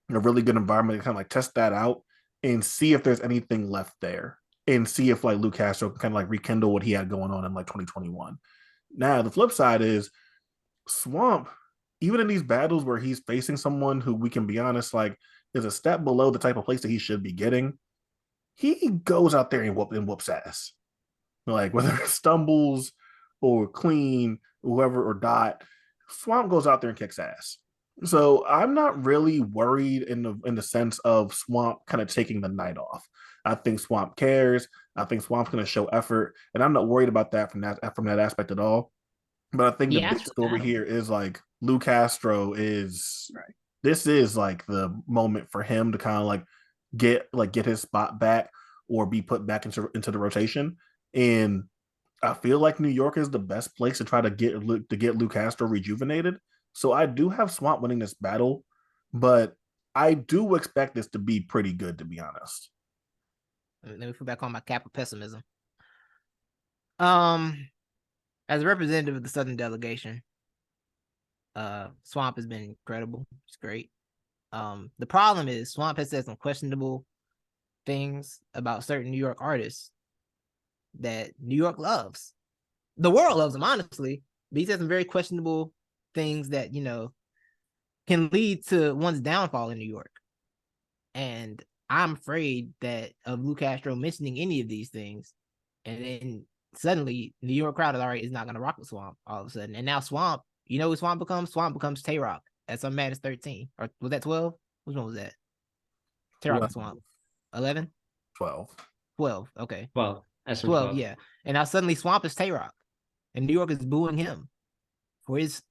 a really good environment to kind of like test that out and see if there's anything left there, and see if like Lou Castro can kind of like rekindle what he had going on in like 2021. Now the flip side is Swamp, even in these battles where he's facing someone who we can be honest like is a step below the type of place that he should be getting, he goes out there and whoops ass. Like whether it stumbles or clean, whoever or dot, Swamp goes out there and kicks ass. So I'm not really worried in the sense of Swamp kind of taking the night off. I think Swamp cares. I think Swamp's going to show effort, and I'm not worried about that from that aspect at all. But I think the big story here is like Lou Castro is right. This is like the moment for him to kind of like get his spot back or be put back into the rotation. And I feel like New York is the best place to try to get Lou Castro rejuvenated. So I do have Swamp winning this battle, but I do expect this to be pretty good, to be honest. Let me put back on my cap of pessimism. As a representative of the Southern delegation, Swamp has been incredible. It's great. The problem is Swamp has said some questionable things about certain New York artists that New York loves. The world loves them, honestly, but he said some very questionable things that, you know, can lead to one's downfall in New York. And I'm afraid that of Lou Castro mentioning any of these things, and then suddenly New York crowd is not going to rock with Swamp all of a sudden. And now Swamp, you know who Swamp becomes? Swamp becomes Tay-Rock at some Madness 13. Or was that 12? Which one was that? Tay-Rock and Swamp. 11? 12. 12. Okay. Well, that's 12, yeah. And now suddenly Swamp is Tay-Rock. And New York is booing him for his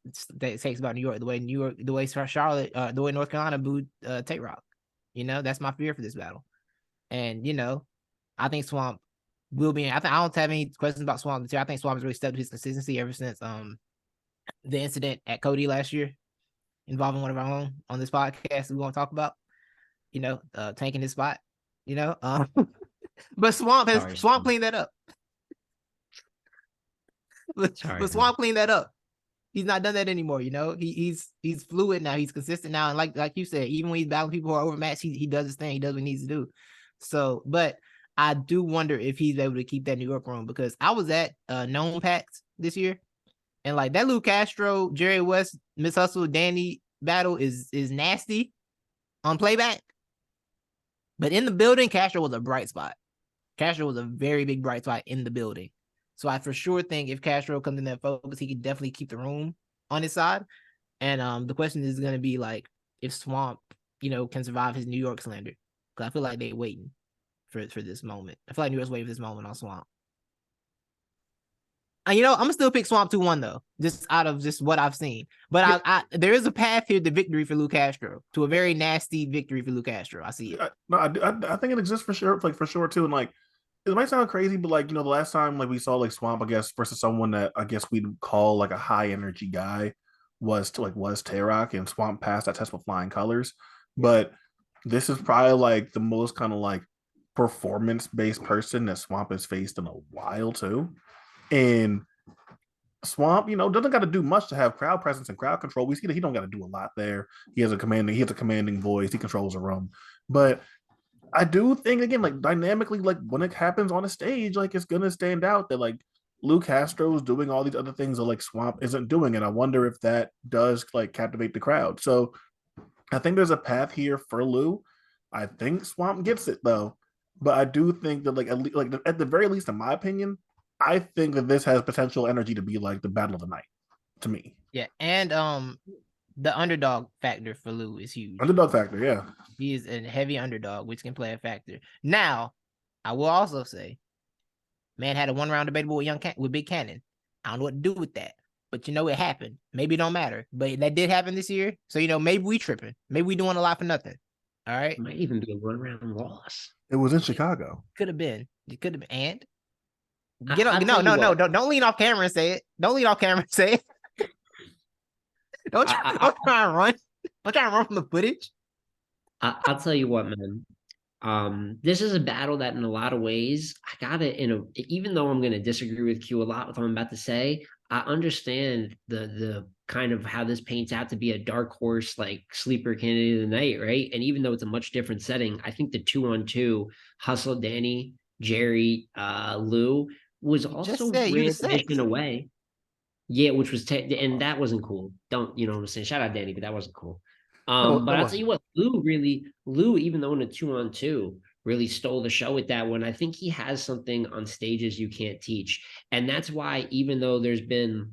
takes about New York, the way Charlotte, the way North Carolina booed Tay-Rock. You know, that's my fear for this battle. And, you know, I think Swamp will be. I don't have any questions about Swamp this year. I think Swamp has really stepped up his consistency ever since the incident at Cody last year involving one of our own on this podcast we want to talk about. You know, tanking his spot. You know, but Swamp cleaned that up. But Swamp cleaned that up. He's not done that anymore. You know, he's fluid now. He's consistent now, and like you said, even when he's battling people who are overmatched, he does his thing. He does what he needs to do. So, but I do wonder if he's able to keep that New York room, because I was at Known Packs this year, and like that Lou Castro, Jerry West, Miss Hustle, Danny battle is nasty on playback, but in the building, Castro was a bright spot. Castro was a very big bright spot in the building. So I for sure think if Castro comes in that focus, he could definitely keep the room on his side. And the question is going to be like if Swamp, you know, can survive his New York slander, because I feel like they're waiting for this moment. I feel like New York's waiting for this moment on Swamp. And, you know, I'm gonna still pick Swamp 2-1 though, just out of just what I've seen. But I there is a path here to victory for Lou Castro, to a very nasty victory for Lou Castro. I see it. I think it exists for sure, like for sure too, and like. It might sound crazy, but like, you know, the last time like we saw like Swamp, I guess, versus someone that I guess we'd call like a high energy guy was Tay-Rock, and Swamp passed that test with flying colors. But this is probably like the most kind of like performance based person that Swamp has faced in a while too. And Swamp, you know, doesn't got to do much to have crowd presence and crowd control. We see that he don't got to do a lot there. He has a commanding voice. He controls a room, but I do think, again, like dynamically, like when it happens on a stage, like it's gonna stand out that like Lou Castro's doing all these other things that like Swamp isn't doing, and I wonder if that does like captivate the crowd. So I think there's a path here for Lou. I think Swamp gets it though, but I do think that like at the very least, in my opinion, I think that this has potential energy to be like the battle of the night to me. Yeah, and the underdog factor for Lou is huge. Underdog factor, yeah. He is a heavy underdog, which can play a factor. Now, I will also say, man had a 1-round debatable with Big Cannon. I don't know what to do with that, but you know it happened. Maybe it don't matter, but that did happen this year. So you know, maybe we tripping. Maybe we doing a lot for nothing. All right. It might even be a 1-round loss. It was in Chicago. Could have been. It could have been. And get on. No. Don't lean off camera and say it. Don't lean off camera and say it. Don't try and run. Don't try and run from the footage. I'll tell you what, man. This is a battle that in a lot of ways, I got it even though I'm going to disagree with Q a lot with what I'm about to say, I understand the kind of how this paints out to be a dark horse, like sleeper candidate of the night, right? And even though it's a much different setting, I think the 2-on-2 Hustle, Danny, Jerry, Lou was also weird in a way. Yeah, which was and that wasn't cool. Don't, you know what I'm saying? Shout out Danny, but that wasn't cool. But I'll tell you what, Lou, even though in a 2-on-2, really stole the show with that one. I think he has something on stages you can't teach. And that's why, even though there's been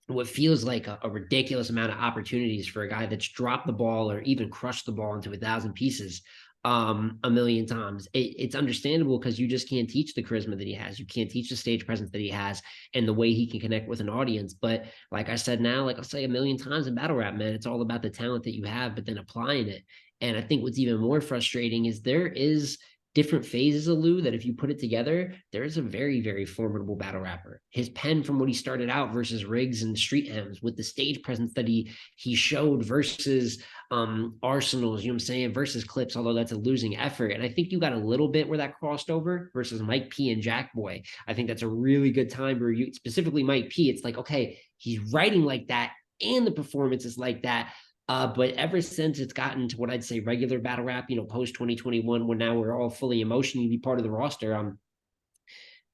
what feels like a ridiculous amount of opportunities for a guy that's dropped the ball or even crushed the ball into 1,000 pieces a million times, it's understandable because you just can't teach the charisma that he has. You can't teach the stage presence that he has and the way he can connect with an audience. But like I said, now, like I'll say a million times in battle rap, man, it's all about the talent that you have, but then applying it. And I think what's even more frustrating is there is different phases of Lou that if you put it together, there's a very, very formidable battle rapper. His pen from when he started out versus Riggs and Street Hems, with the stage presence that he showed versus Arsenals, you know what I'm saying, versus Clips, although that's a losing effort. And I think you got a little bit where that crossed over versus Mike P and Jack Boy. I think that's a really good time where you, specifically Mike P, it's like, okay, he's writing like that and the performance is like that. But ever since it's gotten to what I'd say regular battle rap, you know, post 2021, when now we're all fully emotionally be part of the roster,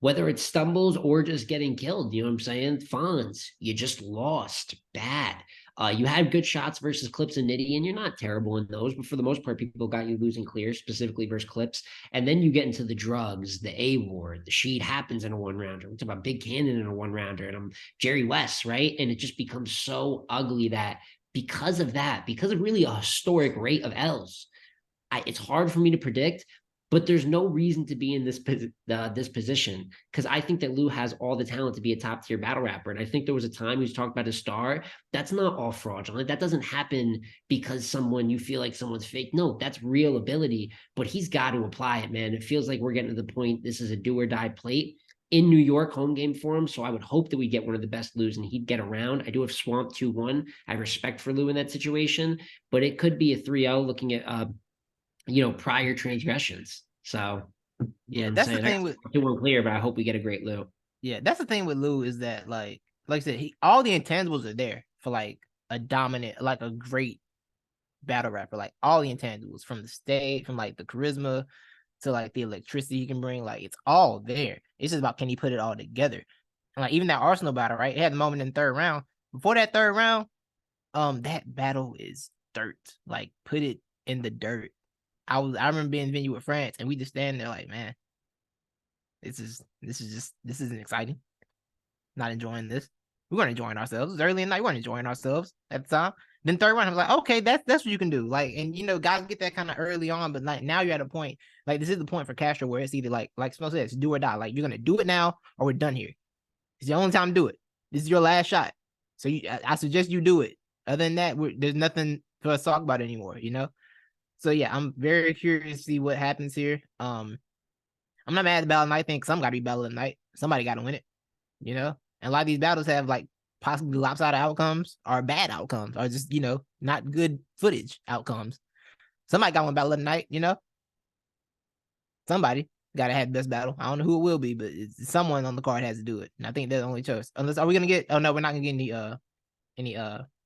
whether it's stumbles or just getting killed, you know what I'm saying? Fonz, you just lost bad. You had good shots versus Clips and Nitty, and you're not terrible in those, but for the most part, people got you losing clear, specifically versus Clips. And then you get into the drugs, the A-Ward, the Sheet happens in a one-rounder. We talk about Big Cannon in a one-rounder, and I'm Jerry West, right? And it just becomes so ugly that because of that, because of really a historic rate of L's, it's hard for me to predict, but there's no reason to be in this position, because I think that Lou has all the talent to be a top tier battle rapper. And I think there was a time he was talking about a star. That's not all fraudulent. That doesn't happen because you feel like someone's fake. No, that's real ability, but he's got to apply it, man. It feels like we're getting to the point. This is a do or die plate in New York, home game for him. So I would hope that we get one of the best Lou's and he'd get around. I do have Swamp 2-1. I have respect for Lou in that situation, but it could be a 3-0 looking at, prior transgressions. So, yeah, that's the thing with doing clear, but I hope we get a great Lou. Yeah, that's the thing with Lou is that like I said, all the intangibles are there for like a dominant, like a great battle rapper. Like all the intangibles from the stage, from like the charisma to like the electricity he can bring, like it's all there. It's just about can he put it all together. And like even that Arsenal battle, right? It had a moment in the third round. Before that third round, that battle is dirt. Like put it in the dirt. I remember being in the venue with France and we just stand there like, man, this isn't exciting. Not enjoying this. We weren't enjoying ourselves. It was early in the night. We weren't enjoying ourselves at the time. Then third round, I was like, okay, that's what you can do. Like, and guys get that kind of early on, but like now you're at a point, like this is the point for Castro where it's either like Smo said, it's do or die. Like you're gonna do it now or we're done here. It's the only time to do it. This is your last shot. So I suggest you do it. Other than that, there's nothing for us to talk about anymore, So yeah, I'm very curious to see what happens here. I'm not mad at the battle of the night thing because some gotta be battle of the night. Somebody gotta win it, And a lot of these battles have like possibly lopsided outcomes or bad outcomes or just, not good footage outcomes. Somebody got one battle of the night, Somebody gotta have the best battle. I don't know who it will be, but someone on the card has to do it. And I think they're the only choice. Unless are we gonna get no, we're not gonna get any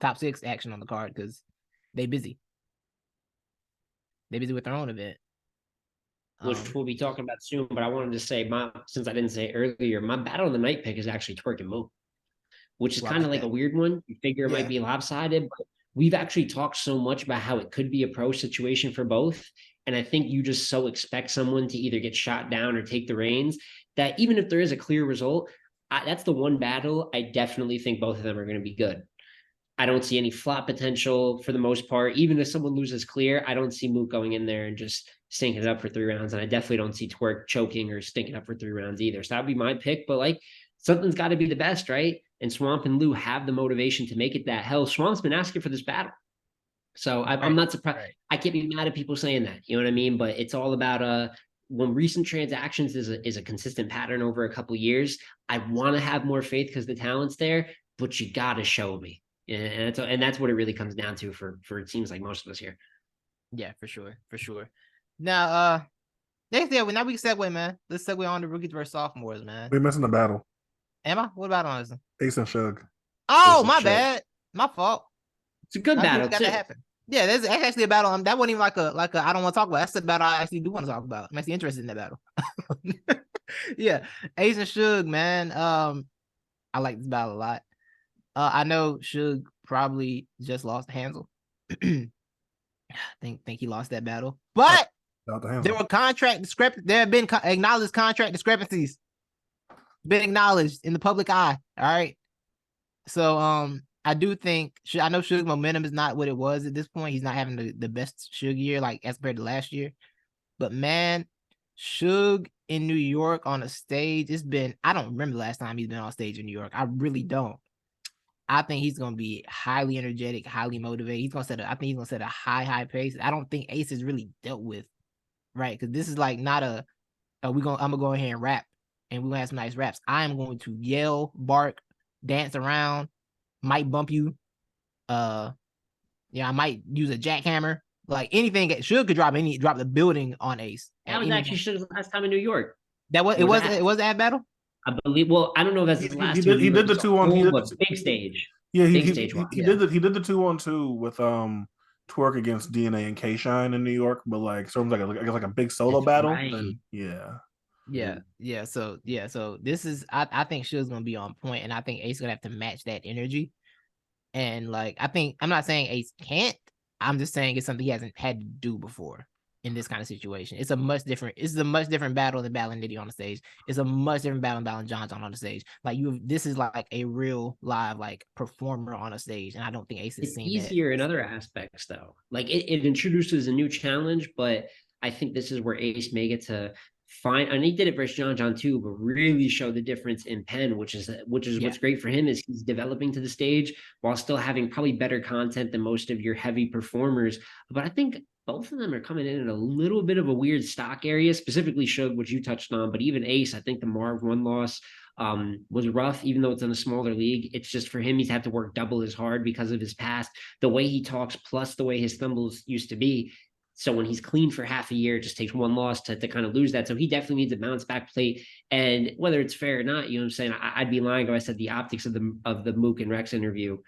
top 6 action on the card because they busy. They busy with their own event. Which we'll be talking about soon, but I wanted to say since I didn't say it earlier, my battle of the night pick is actually Twork and Mook, which is kind of like a weird one. You figure it might be lopsided, but we've actually talked so much about how it could be a pro situation for both. And I think you just so expect someone to either get shot down or take the reins that even if there is a clear result, that's the one battle I definitely think both of them are going to be good. I don't see any flop potential for the most part. Even if someone loses clear, I don't see Mook going in there and just stinking it up for 3 rounds. And I definitely don't see Twork choking or stinking up for 3 rounds either. So that would be my pick. But like something's got to be the best, right? And Swamp and Lou have the motivation to make it that. Hell, Swamp's been asking for this battle. So I'm not surprised. Right. I can't be mad at people saying that. You know what I mean? But it's all about when recent transactions is a consistent pattern over a couple years. I want to have more faith because the talent's there, but you got to show me. And that's what it really comes down to for it seems like most of us here. Yeah, for sure. Now, now we can segue, man. Let's segue on to rookies versus sophomores, man. We're missing the battle. Am I? What about on Ace and Suge. Oh, my bad. My fault. It's a good battle. Got to happen. Yeah, that's actually a battle. That wasn't even like a I don't want to talk about. That's the battle I actually do want to talk about. I'm actually interested in that battle. Yeah, Ace and Suge, man. I like this battle a lot. I know Suge probably just lost to Hansel. think he lost that battle, but there were contract discrepancies. There have been acknowledged contract discrepancies, been acknowledged in the public eye. All right, so I do think I know Suge's momentum is not what it was at this point. He's not having the best Suge year like as compared to last year, but man, Suge in New York on a stage. I don't remember the last time he's been on stage in New York. I really don't. I think he's going to be highly energetic, highly motivated. I think he's going to set a high pace. I don't think Ace has really dealt with right? Because this is like not I'm gonna go ahead and rap, and we're gonna have some nice raps. I am going to yell, bark, dance around, might bump you. Yeah, I might use a jackhammer. Like anything that Suge could drop the building on Ace. That was actually Suge's last time in New York. That was it was at battle. I believe. Well, I don't know if that's his last. He did the 2-on but big stage. Yeah, big stage. He did the 2-on-2 with Twork against DNA and K Shine in New York, but like so it was like a big solo That's battle. right. And yeah. So this is I think Suge's gonna be on point, and I think Ace gonna have to match that energy. And like I'm not saying Ace can't. I'm just saying it's something he hasn't had to do before in this kind of situation. It's a much different battle than battling Nitty on the stage. It's a much different battle than battling John on the stage. Like this is like a real live like performer on a stage, and I don't think Ace has seen easier that. in other aspects though. Like it introduces a new challenge, but I think this is where Ace may get to find, and he did it versus John too, but really show the difference in pen, which is what's great for him is he's developing to the stage while still having probably better content than most of your heavy performers. But I think both of them are coming in a little bit of a weird stock area, specifically Suge, which you touched on, but even Ace, I think the Marv 1 loss was rough, even though it's in a smaller league. It's just for him, he's had to work double as hard because of his past, the way he talks, plus the way his stumbles used to be. So when he's clean for half a year, it just takes one loss to kind of lose that. So he definitely needs a bounce back plate. And whether it's fair or not, you know what I'm saying? I'd be lying if I said the optics of the Mook and Rex interview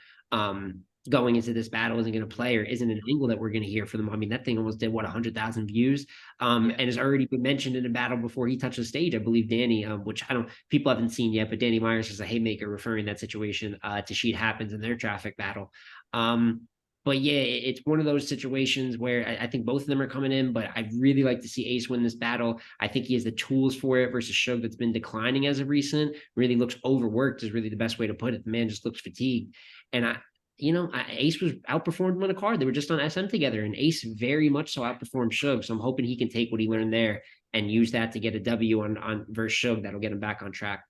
going into this battle isn't going to play or isn't an angle that we're going to hear from them. I mean, that thing almost did 100,000 views and has already been mentioned in a battle before he touched the stage. I believe Danny, which people haven't seen yet, but Danny Myers is a haymaker referring that situation to Sheet Happens in their traffic battle. But yeah, it's one of those situations where I think both of them are coming in, but I'd really like to see Ace win this battle. I think he has the tools for it versus Suge that's been declining as of recent. Really looks overworked is really the best way to put it. The man just looks fatigued. And Ace was outperformed him on a card. They were just on SM together, and Ace very much so outperformed Suge. So I'm hoping he can take what he learned there and use that to get a W on versus Suge that'll get him back on track.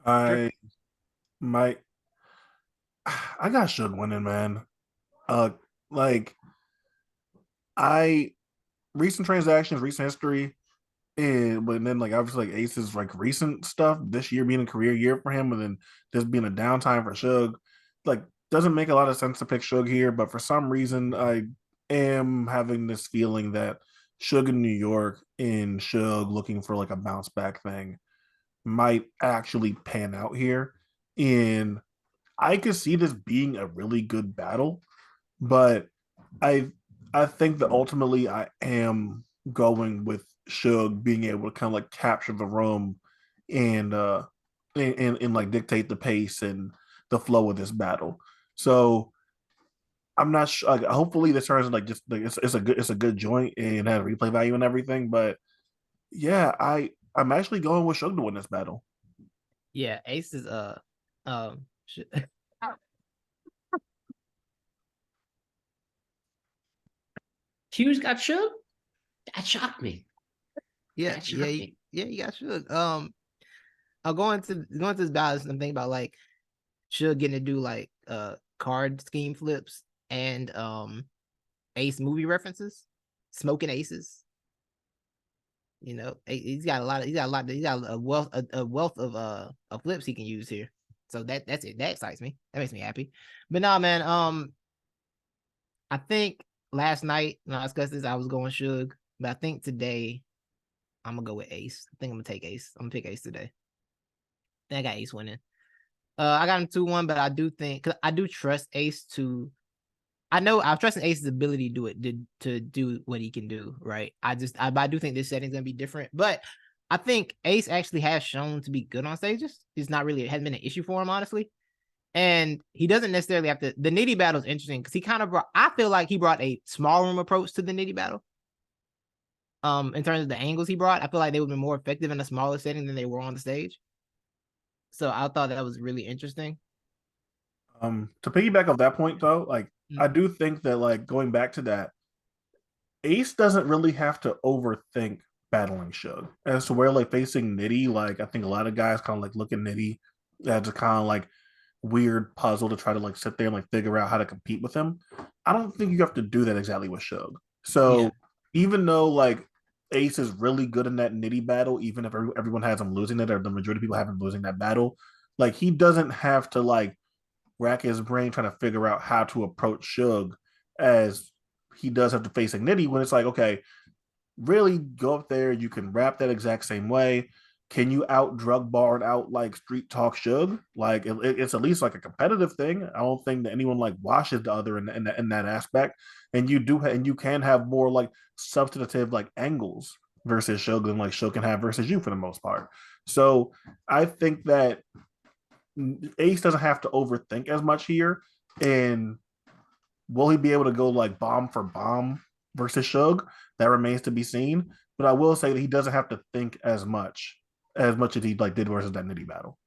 I got Suge winning, man. Recent transactions, recent history, but then like obviously like Ace's like recent stuff, this year being a career year for him, and then this being a downtime for Suge, like doesn't make a lot of sense to pick Suge here. But for some reason, I am having this feeling that Suge in New York and Suge looking for like a bounce back thing might actually pan out here, and I could see this being a really good battle. But I think that ultimately I am going with Suge being able to kind of like capture the room and like dictate the pace and the flow of this battle. So I'm not sure. Like, hopefully this turns like just like it's a good joint and has replay value and everything. But yeah, I'm actually going with Suge to win this battle. Yeah, Ace is Q's got Suge? That shocked me. Yeah, you got Suge. I'll go into this battle. I'm thinking about like Suge getting to do like card scheme flips and Ace movie references, smoking aces. You know, he's got a wealth of flips he can use here. So that's it. That excites me. That makes me happy. But nah, man. I think last night when I discussed this, I was going Suge, but I think today I'm gonna go with Ace. I think I'm gonna take Ace. I'm gonna pick Ace today. I think I got Ace winning. I got him 2-1, but I do think because I do trust Ace to. I know I've trusted Ace's ability to do what he can do, right? I do think this setting's gonna be different, but I think Ace actually has shown to be good on stages. It's not really, it hasn't been an issue for him, honestly. And he doesn't necessarily have to. The Nitty battle is interesting because he kind of I feel like he brought a small room approach to the Nitty battle. In terms of the angles he brought, I feel like they would have been more effective in a smaller setting than they were on the stage. So I thought that was really interesting. To piggyback off that point though, like I do think that like going back to that, Ace doesn't really have to overthink battling Suge as to where like facing Nitty. Like I think a lot of guys kind of like look at Nitty as a kind of like weird puzzle to try to like sit there and like figure out how to compete with him. I don't think you have to do that exactly with Suge. So even though like Ace is really good in that nitty battle, even if everyone has him losing it, or the majority of people have him losing that battle. Like, he doesn't have to like rack his brain trying to figure out how to approach Suge as he does have to face Nitty when it's like, okay, really go up there. You can rap that exact same way. Can you out drug bar and out like street talk Suge? Like it's at least like a competitive thing. I don't think that anyone like washes the other in that aspect. And you can have more like substantive like angles versus Suge than like Suge can have versus you for the most part. So I think that Ace doesn't have to overthink as much here. And will he be able to go like bomb for bomb versus Suge? That remains to be seen. But I will say that he doesn't have to think as much as he like did versus that Nitty battle.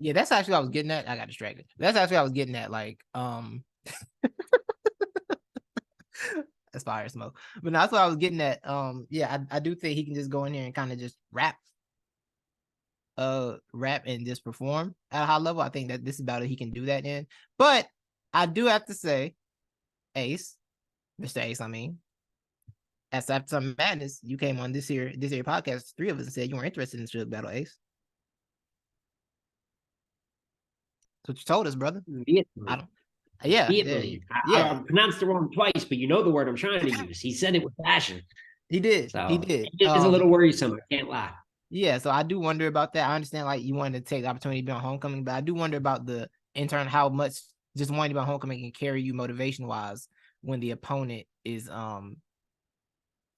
Yeah, that's actually what I was getting at. I got distracted. That's actually what I was getting at. Like, that's fire smoke. But no, that's what I was getting at. Yeah, I do think he can just go in here and kind of just rap and just perform at a high level. I think that this is about it. He can do that in. But I do have to say, Ace, Mr. Ace, I mean, after some madness, you came on this here podcast, three of us, and said you weren't interested in the Suge battle, Ace. That's what you told us, brother. I don't, yeah. I pronounced it wrong twice, but you know the word I'm trying to use. He said it with passion. He did. So he did. It is a little worrisome. I can't lie. Yeah, so I do wonder about that. I understand like you wanted to take the opportunity to be on Homecoming, but I do wonder about the intern how much just wanting to be on Homecoming can carry you motivation wise when the opponent is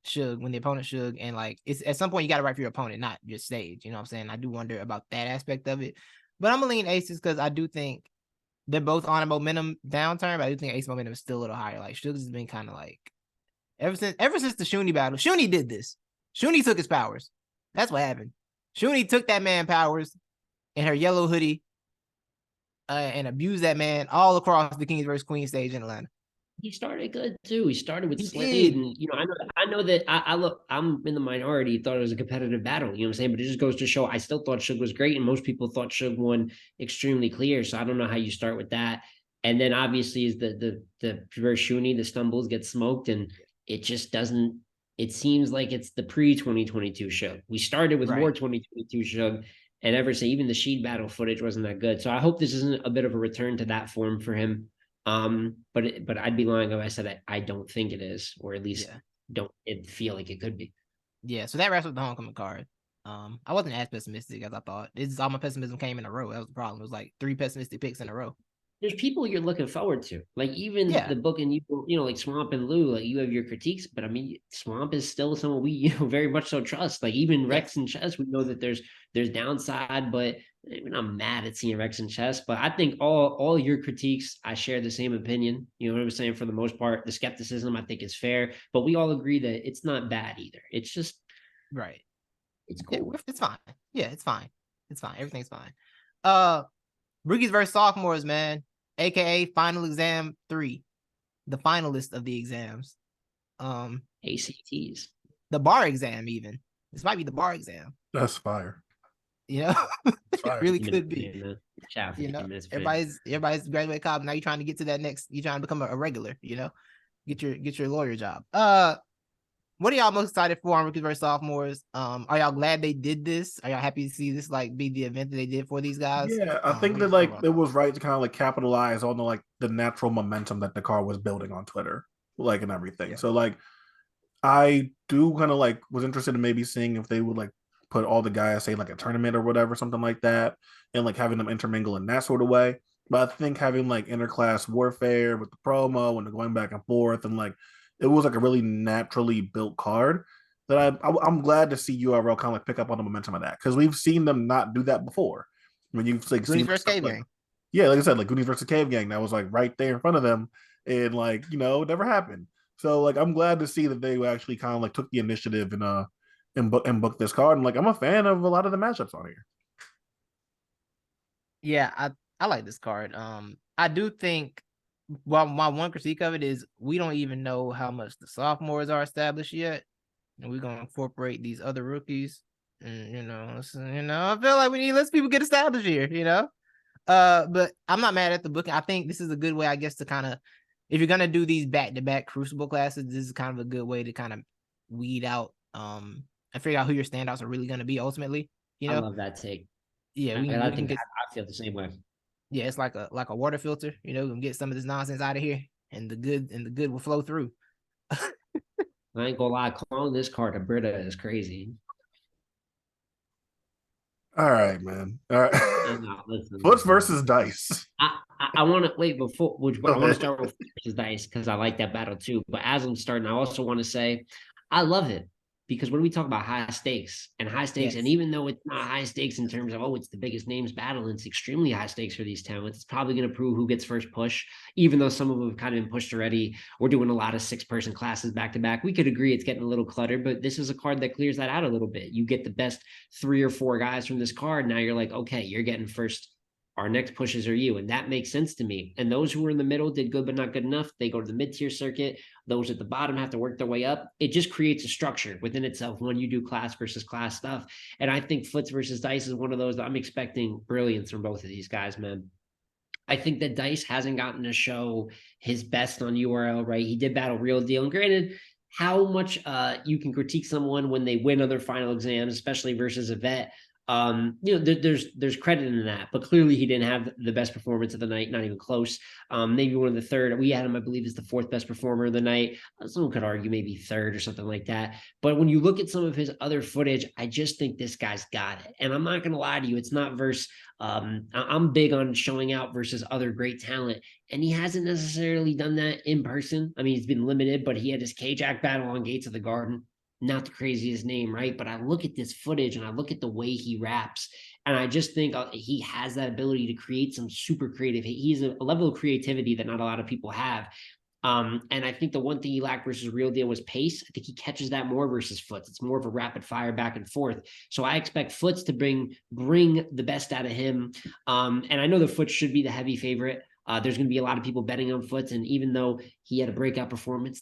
Suge, and like it's at some point you gotta write for your opponent, not your stage. You know what I'm saying? I do wonder about that aspect of it. But I'm gonna lean Aces because I do think they're both on a momentum downturn, but I do think Ace momentum is still a little higher. Like Suge's has been kind of like ever since the Shuni battle. Shuni did this. Shuni took his powers. That's what happened. Shuni took that man powers in her yellow hoodie and abused that man all across the Kings vs. Queens stage in Atlanta. He started good too. He started with Slade, and I know that I look. I'm in the minority. Thought it was a competitive battle. You know what I'm saying? But it just goes to show. I still thought Suge was great, and most people thought Suge won extremely clear. So I don't know how you start with that. And then obviously is the reverse Shuni, the stumbles get smoked, and it just doesn't. It seems like it's the pre-2022 Suge. We started with more 2022 Suge, and ever say even the Sheed battle footage wasn't that good. So I hope this isn't a bit of a return to that form for him. But I'd be lying if I said I don't think it is, or at least don't feel like it could be. Yeah, so that wraps up the Homecoming card. I wasn't as pessimistic as I thought. It's all my pessimism came in a row. That was the problem. It was like 3 pessimistic picks in a row. There's people you're looking forward to, like even the book, and you know, like Swamp and Lou, like you have your critiques, but I mean, Swamp is still someone we very much so trust. Like even Rex and Chess, we know that there's downside, but I'm not mad at seeing Rex and Chess. But I think all your critiques, I share the same opinion. You know what I'm saying? For the most part, the skepticism I think is fair, but we all agree that it's not bad either. It's just it's cool. It's fine. Yeah, it's fine. It's fine. Everything's fine. Rookies versus sophomores, man. AKA Final Exam 3. The finalist of the exams. ACTs. The bar exam, even. This might be the bar exam. That's fire. You know? It really could be. You know, everybody's graduated college. Now you're trying to get to that next, you're trying to become a regular, you know? Get your lawyer job. What are y'all most excited for on Rookies versus Sophomores? Are y'all glad they did this? Are y'all happy to see this like be the event that they did for these guys? Yeah, I think that like it was right to kind of like capitalize on the natural momentum that the car was building on Twitter, like and everything. So like I do kind of like was interested in maybe seeing if they would like put all the guys, say like a tournament or whatever, something like that, and like having them intermingle in that sort of way. But I think having like interclass warfare with the promo and the going back and forth and like it was like a really naturally built card that I'm glad to see URL kind of like pick up on the momentum of that because we've seen them not do that before. When you've like Goonies versus Cave Gang. Yeah, like I said, like Goonies versus Cave Gang, that was like right there in front of them, and like it never happened. So like I'm glad to see that they actually kind of like took the initiative and booked this card, and like I'm a fan of a lot of the matchups on here. Yeah, I like this card. I do think. Well, my one critique of it is we don't even know how much the sophomores are established yet, and we're gonna incorporate these other rookies. And I feel like we need less people get established here. But I'm not mad at the booking. I think this is a good way, I guess, to kind of, if you're gonna do these back-to-back Crucible classes, this is kind of a good way to kind of weed out and figure out who your standouts are really going to be ultimately. You I know, love that take. yeah, I we can think get I feel the same way. yeah, it's like a water filter. You know, we can get some of this nonsense out of here, and the good will flow through. I ain't gonna lie, calling this card a Murda is crazy. All right, man. All right. No, Foots listen. versus Dice. I want to wait before, which Go I want to ahead. start with versus Dice because I like that battle too. But as I'm starting, I also want to say I love it because when we talk about high stakes, and Yes. even though it's not high stakes in terms of it's the biggest names battle, it's extremely high stakes for these talents. It's probably going to prove who gets first push, even though some of them have kind of been pushed already. We're doing a lot of 6-person classes back to back. We could agree it's getting a little cluttered, but this is a card that clears that out a little bit. You get the best 3 or 4 guys from this card. Now you're like, okay, you're getting first. Our next pushes are you. And that makes sense to me. And those who were in the middle did good, but not good enough. They go to the mid-tier circuit. Those at the bottom have to work their way up. It just creates a structure within itself when you do class versus class stuff. And I think Foots versus Dice is one of those that I'm expecting brilliance from both of these guys, man. I think that Dice hasn't gotten to show his best on URL, right? He did battle Real Deal. And granted, how much you can critique someone when they win other final exams, especially versus a vet. There's credit in that, but clearly he didn't have the best performance of the night, not even close. Maybe one of the third. We had him, I believe, as the 4th best performer of the night. Someone could argue maybe third or something like that. But when you look at some of his other footage, I just think this guy's got it. And I'm not gonna lie to you, it's not versus. I'm big on showing out versus other great talent, and he hasn't necessarily done that in person. I mean, he's been limited, but he had his K-Jack battle on Gates of the Garden. Not the craziest name, right? But I look at this footage and I look at the way he raps, and I just think he has that ability to create some super creative. He's a level of creativity that not a lot of people have. And I think the one thing he lacked versus Real Deal was pace. I think he catches that more versus Foots. It's more of a rapid fire back and forth. So I expect Foots to bring the best out of him. And I know the Foots should be the heavy favorite. There's going to be a lot of people betting on Foots, and even though he had a breakout performance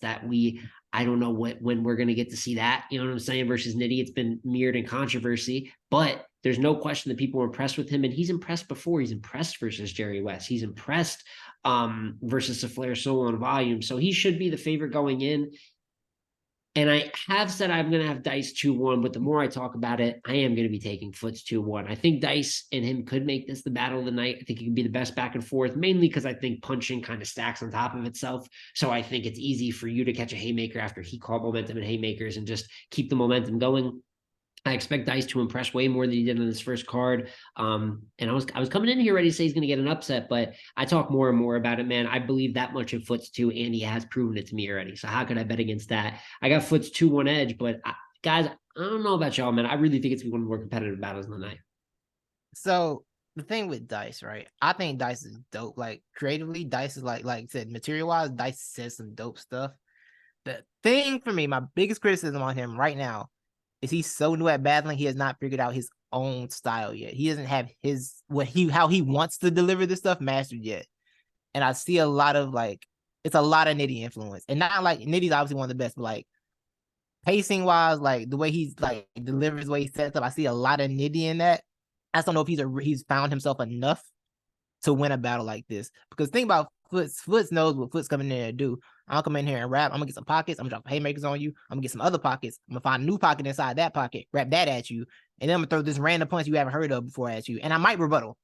I don't know when we're going to get to see that. You know what I'm saying? Versus Nitty, it's been mirrored in controversy, but there's no question that people were impressed with him, and he's impressed before. He's impressed versus Jerry West. He's impressed versus Souffleur Solo on volume. So he should be the favorite going in. And I have said I'm going to have Dice 2-1, but the more I talk about it, I am going to be taking Foots 2-1. I think Dice and him could make this the battle of the night. I think it could be the best back and forth, mainly because I think punching kind of stacks on top of itself. So I think it's easy for you to catch a haymaker after he called momentum and haymakers and just keep the momentum going. I expect Dice to impress way more than he did on his first card. And I was coming in here ready to say he's going to get an upset, but I talk more and more about it, man. I believe that much in Foots too, and he has proven it to me already. So how could I bet against that? I got Foots 2-1 edge, but guys, I don't know about y'all, man. I really think it's one of the more competitive battles of the night. So the thing with Dice, right? I think Dice is dope. Like creatively, Dice is like I said, material wise, Dice says some dope stuff. The thing for me, my biggest criticism on him right now is he's so new at battling, he has not figured out his own style yet. He doesn't have how he wants to deliver this stuff mastered yet. And I see a lot of it's a lot of Nitty influence. And not like Nitty's obviously one of the best, but like pacing wise, like the way he's like delivers, the way he sets up, I see a lot of Nitty in that. I just don't know if he's found himself enough to win a battle like this. Because think about Foots. Foots knows what Foots coming in there to do. I'll come in here and rap. I'm gonna get some pockets. I'm gonna drop haymakers on you. I'm gonna get some other pockets. I'm gonna find a new pocket inside that pocket, wrap that at you, and then I'm gonna throw this random punch you haven't heard of before at you. And I might rebuttal.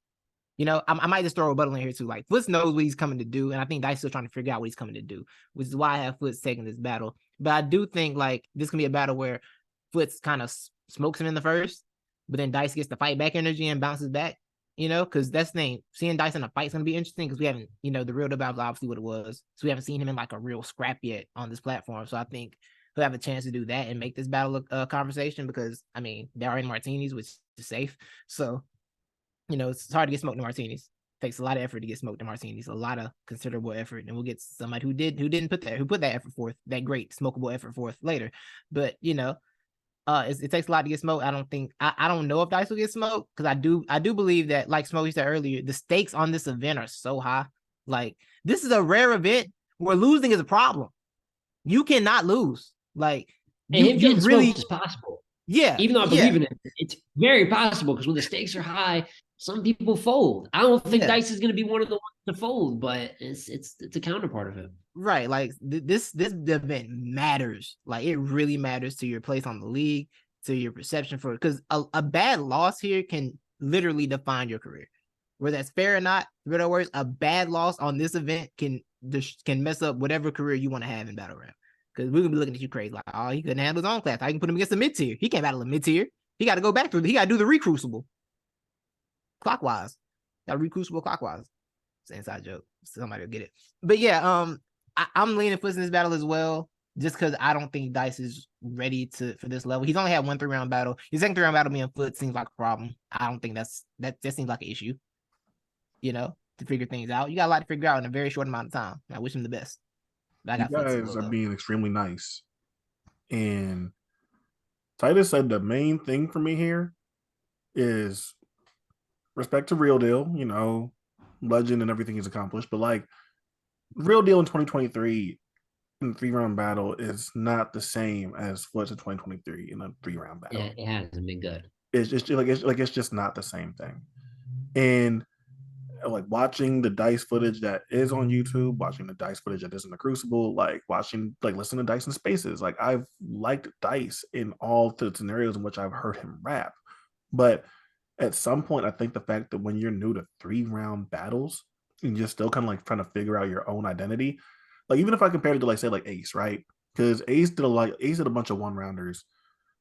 You know, I might just throw a rebuttal in here too. Like Foots knows what he's coming to do, and I think Dice still trying to figure out what he's coming to do, which is why I have Foots taking this battle. But I do think like this can be a battle where Foots kind of smokes him in the first, but then Dice gets the fight back energy and bounces back. You know, because that's the thing. Seeing Dice in a fight is gonna be interesting because we haven't, the real debate was obviously what it was. So we haven't seen him in like a real scrap yet on this platform. So I think he'll have a chance to do that and make this battle a conversation because I mean they are in martinis, which is safe. So it's hard to get smoked in martinis. It takes a lot of effort to get smoked in martinis, a lot of considerable effort, and we'll get somebody who didn't put that effort forth, that great smokable effort forth later. But it takes a lot to get smoked. I don't know if Dice will get smoked because I do believe that, like Smokey said earlier, the stakes on this event are so high. Like this is a rare event where losing is a problem. You cannot lose. Like And him you getting really smoked is possible. Yeah, Even though I yeah, believe in it, it's very possible because when the stakes are high, some people fold. I don't think yeah. Dice is going to be one of the ones to fold, but it's a counterpart of it. Right. Like this event matters. Like it really matters to your place on the league, to your perception for it. Because a bad loss here can literally define your career. Whether that's fair or not, for better or worse, a bad loss on this event can mess up whatever career you want to have in battle rap. Because we're gonna be looking at you crazy, like, oh, he couldn't handle his own class. I can put him against the mid tier. He can't battle a mid tier. He got to go back through. He got to do the recrucible clockwise. Got to recrucible clockwise. It's an inside joke. Somebody will get it. But yeah, I'm leaning Foots in this battle as well, just because I don't think Dice is ready for this level. He's only had 1 3-round battle. His second 3-round battle being Foot seems like a problem. I don't think that seems like an issue. To figure things out. You got a lot to figure out in a very short amount of time. I wish him the best. But I You got Foots as guys well are though. being extremely nice. And Titus said the main thing for me here is respect to Real Deal, legend and everything he's accomplished. But like Real Deal in 2023 in 3-round battle is not the same as what's in 2023 in a 3-round battle. Yeah, it hasn't been good. It's just it's just not the same thing. And like watching the Dice footage that is on YouTube, watching the Dice footage that is in the Crucible, like listening to Dice in Spaces. Like I've liked Dice in all the scenarios in which I've heard him rap. But at some point, I think the fact that when you're new to 3-round battles and you're still kind of like trying to figure out your own identity, like even if I compared it to like say like Ace, right? Because Ace did a bunch of 1-rounders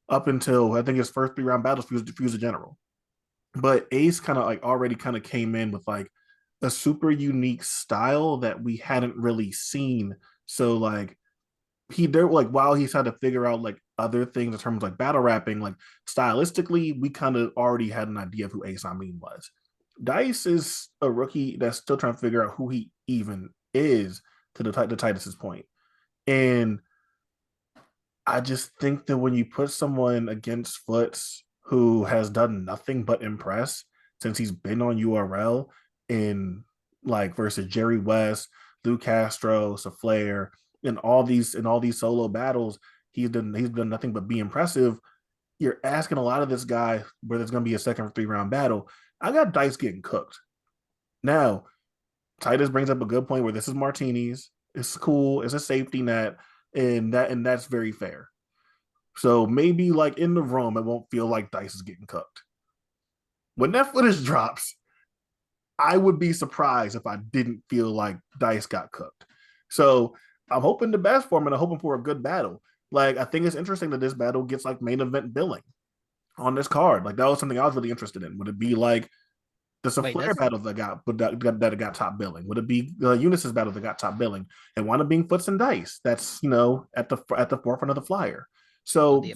up until I think his first 3-round battles fused the general. But Ace kind of like already kind of came in with like a super unique style that we hadn't really seen. So like while he's had to figure out like other things in terms of like battle rapping, like stylistically, we kind of already had an idea of who Ace Amin was. Dice is a rookie that's still trying to figure out who he even is to the Titus's point. And I just think that when you put someone against Foots who has done nothing but impress since he's been on URL in like versus Jerry West, Lou Castro, Sophomore, in all these solo battles, he's done nothing but be impressive. You're asking a lot of this guy where there's going to be a second or 3-round battle. I got Dice getting cooked. Now, Titus brings up a good point where this is Martinis. It's cool. It's a safety net, and that's very fair. So maybe like in the room, it won't feel like Dice is getting cooked. When that footage drops, I would be surprised if I didn't feel like Dice got cooked. So I'm hoping the best for him, and I'm hoping for a good battle. Like I think it's interesting that this battle gets like main event billing on this card. Like that was something I was really interested in. Would it be like the Sophomore battle that got top billing? Would it be Eunice's battle that got top billing? And one of being Foots and Dice. That's at the forefront of the flyer. So The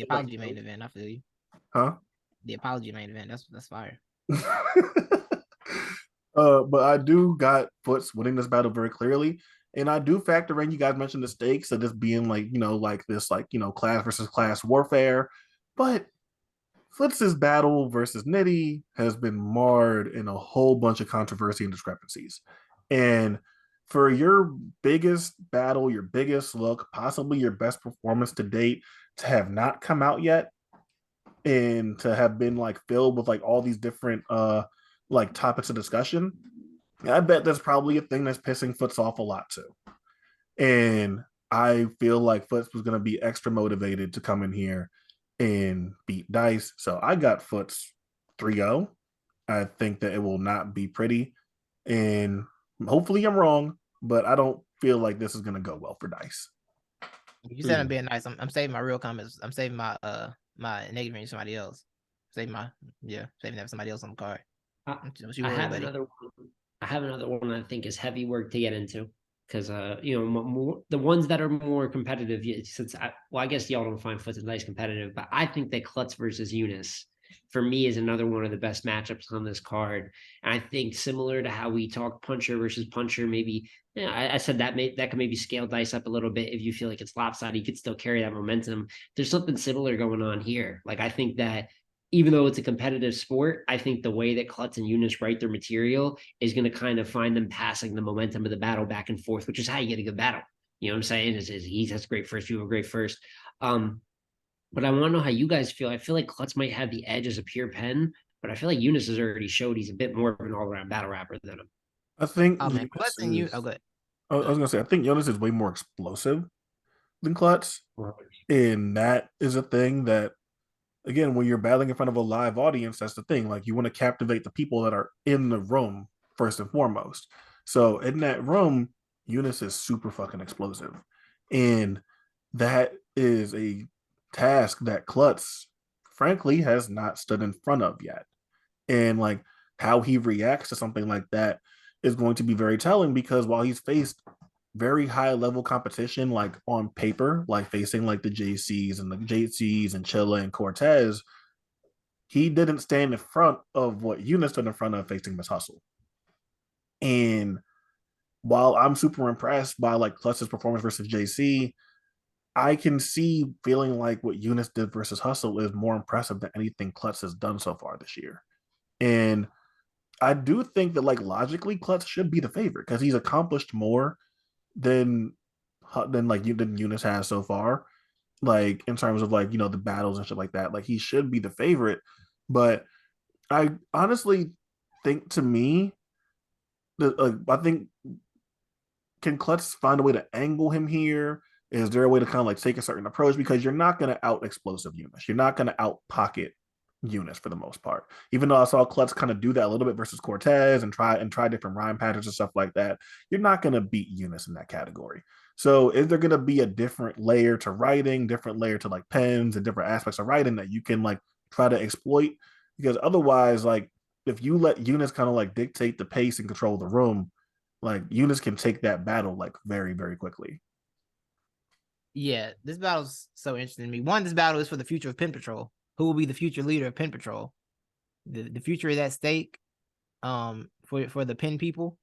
apology main event. I feel you. Huh? The apology main event. That's fire. But I do got Foots winning this battle very clearly. And I do factor in, you guys mentioned the stakes of this being like, like this, like, class versus class warfare. But Foots's battle versus Nitty has been marred in a whole bunch of controversy and discrepancies. And for your biggest battle, your biggest look, possibly your best performance to date to have not come out yet and to have been like filled with like all these different like topics of discussion, I bet that's probably a thing that's pissing Foots off a lot too. And I feel like Foots was going to be extra motivated to come in here and beat Dice. So I got Foots 3-0. I think that it will not be pretty. And hopefully I'm wrong, but I don't feel like this is going to go well for Dice. You said I'm being nice. I'm saving my real comments. I'm saving my my negative for somebody else. Saving that for somebody else on the card. I have another one I think is heavy work to get into because the ones that are more competitive. Since I guess y'all don't find Foots and Dice competitive, but I think that Klutz versus Eunice for me is another one of the best matchups on this card. And I think similar to how we talk Puncher versus Puncher, maybe I said that could maybe scale Dice up a little bit. If you feel like it's lopsided, you could still carry that momentum. There's something similar going on here. Like I think that even though it's a competitive sport, I think the way that Klutz and Eunice write their material is going to kind of find them passing the momentum of the battle back and forth, which is how you get a good battle. You know what I'm saying? He has great first, you have a great first. But I want to know how you guys feel. I feel like Klutz might have the edge as a pure pen, but I feel like Eunice has already showed he's a bit more of an all-around battle rapper than him. I think Oh man, Jonas Klutz and you. Oh, is. good. I was gonna say I think Jonas is way more explosive than Klutz, and that is a thing that again when you're battling in front of a live audience, that's the thing. Like you want to captivate the people that are in the room first and foremost. So in that room, Eunice is super fucking explosive, and that is a task that Klutz, frankly, has not stood in front of yet. And like how he reacts to something like that is going to be very telling because while he's faced very high level competition, like on paper, like facing like the JCs and the JCs and Chilla and Cortez, he didn't stand in front of what Eunice stood in front of facing Miss Hustle. And while I'm super impressed by like Clutch's performance versus JC, I can see feeling like what Eunice did versus Hustle is more impressive than anything Clutch has done so far this year. And I do think that like logically Clutch should be the favorite because he's accomplished more than than Eunice has so far. Like in terms of like, the battles and shit like that. Like he should be the favorite. But I honestly think to me that I think can Clutch find a way to angle him here? Is there a way to kind of like take a certain approach? Because you're not going to out explosive Eunice. You're not going to out pocket Eunice for the most part. Even though I saw Clutch kind of do that a little bit versus Cortez and try different rhyme patterns and stuff like that, you're not going to beat Eunice in that category. So is there going to be a different layer to writing, different layer to like pens and different aspects of writing that you can like try to exploit? Because otherwise, like if you let Eunice kind of like dictate the pace and control the room, like Eunice can take that battle like very, very quickly. Yeah, this battle's so interesting to me. One, this battle is for the future of Pen Patrol. Who will be the future leader of Pen Patrol? The future is at stake. For the Pen people,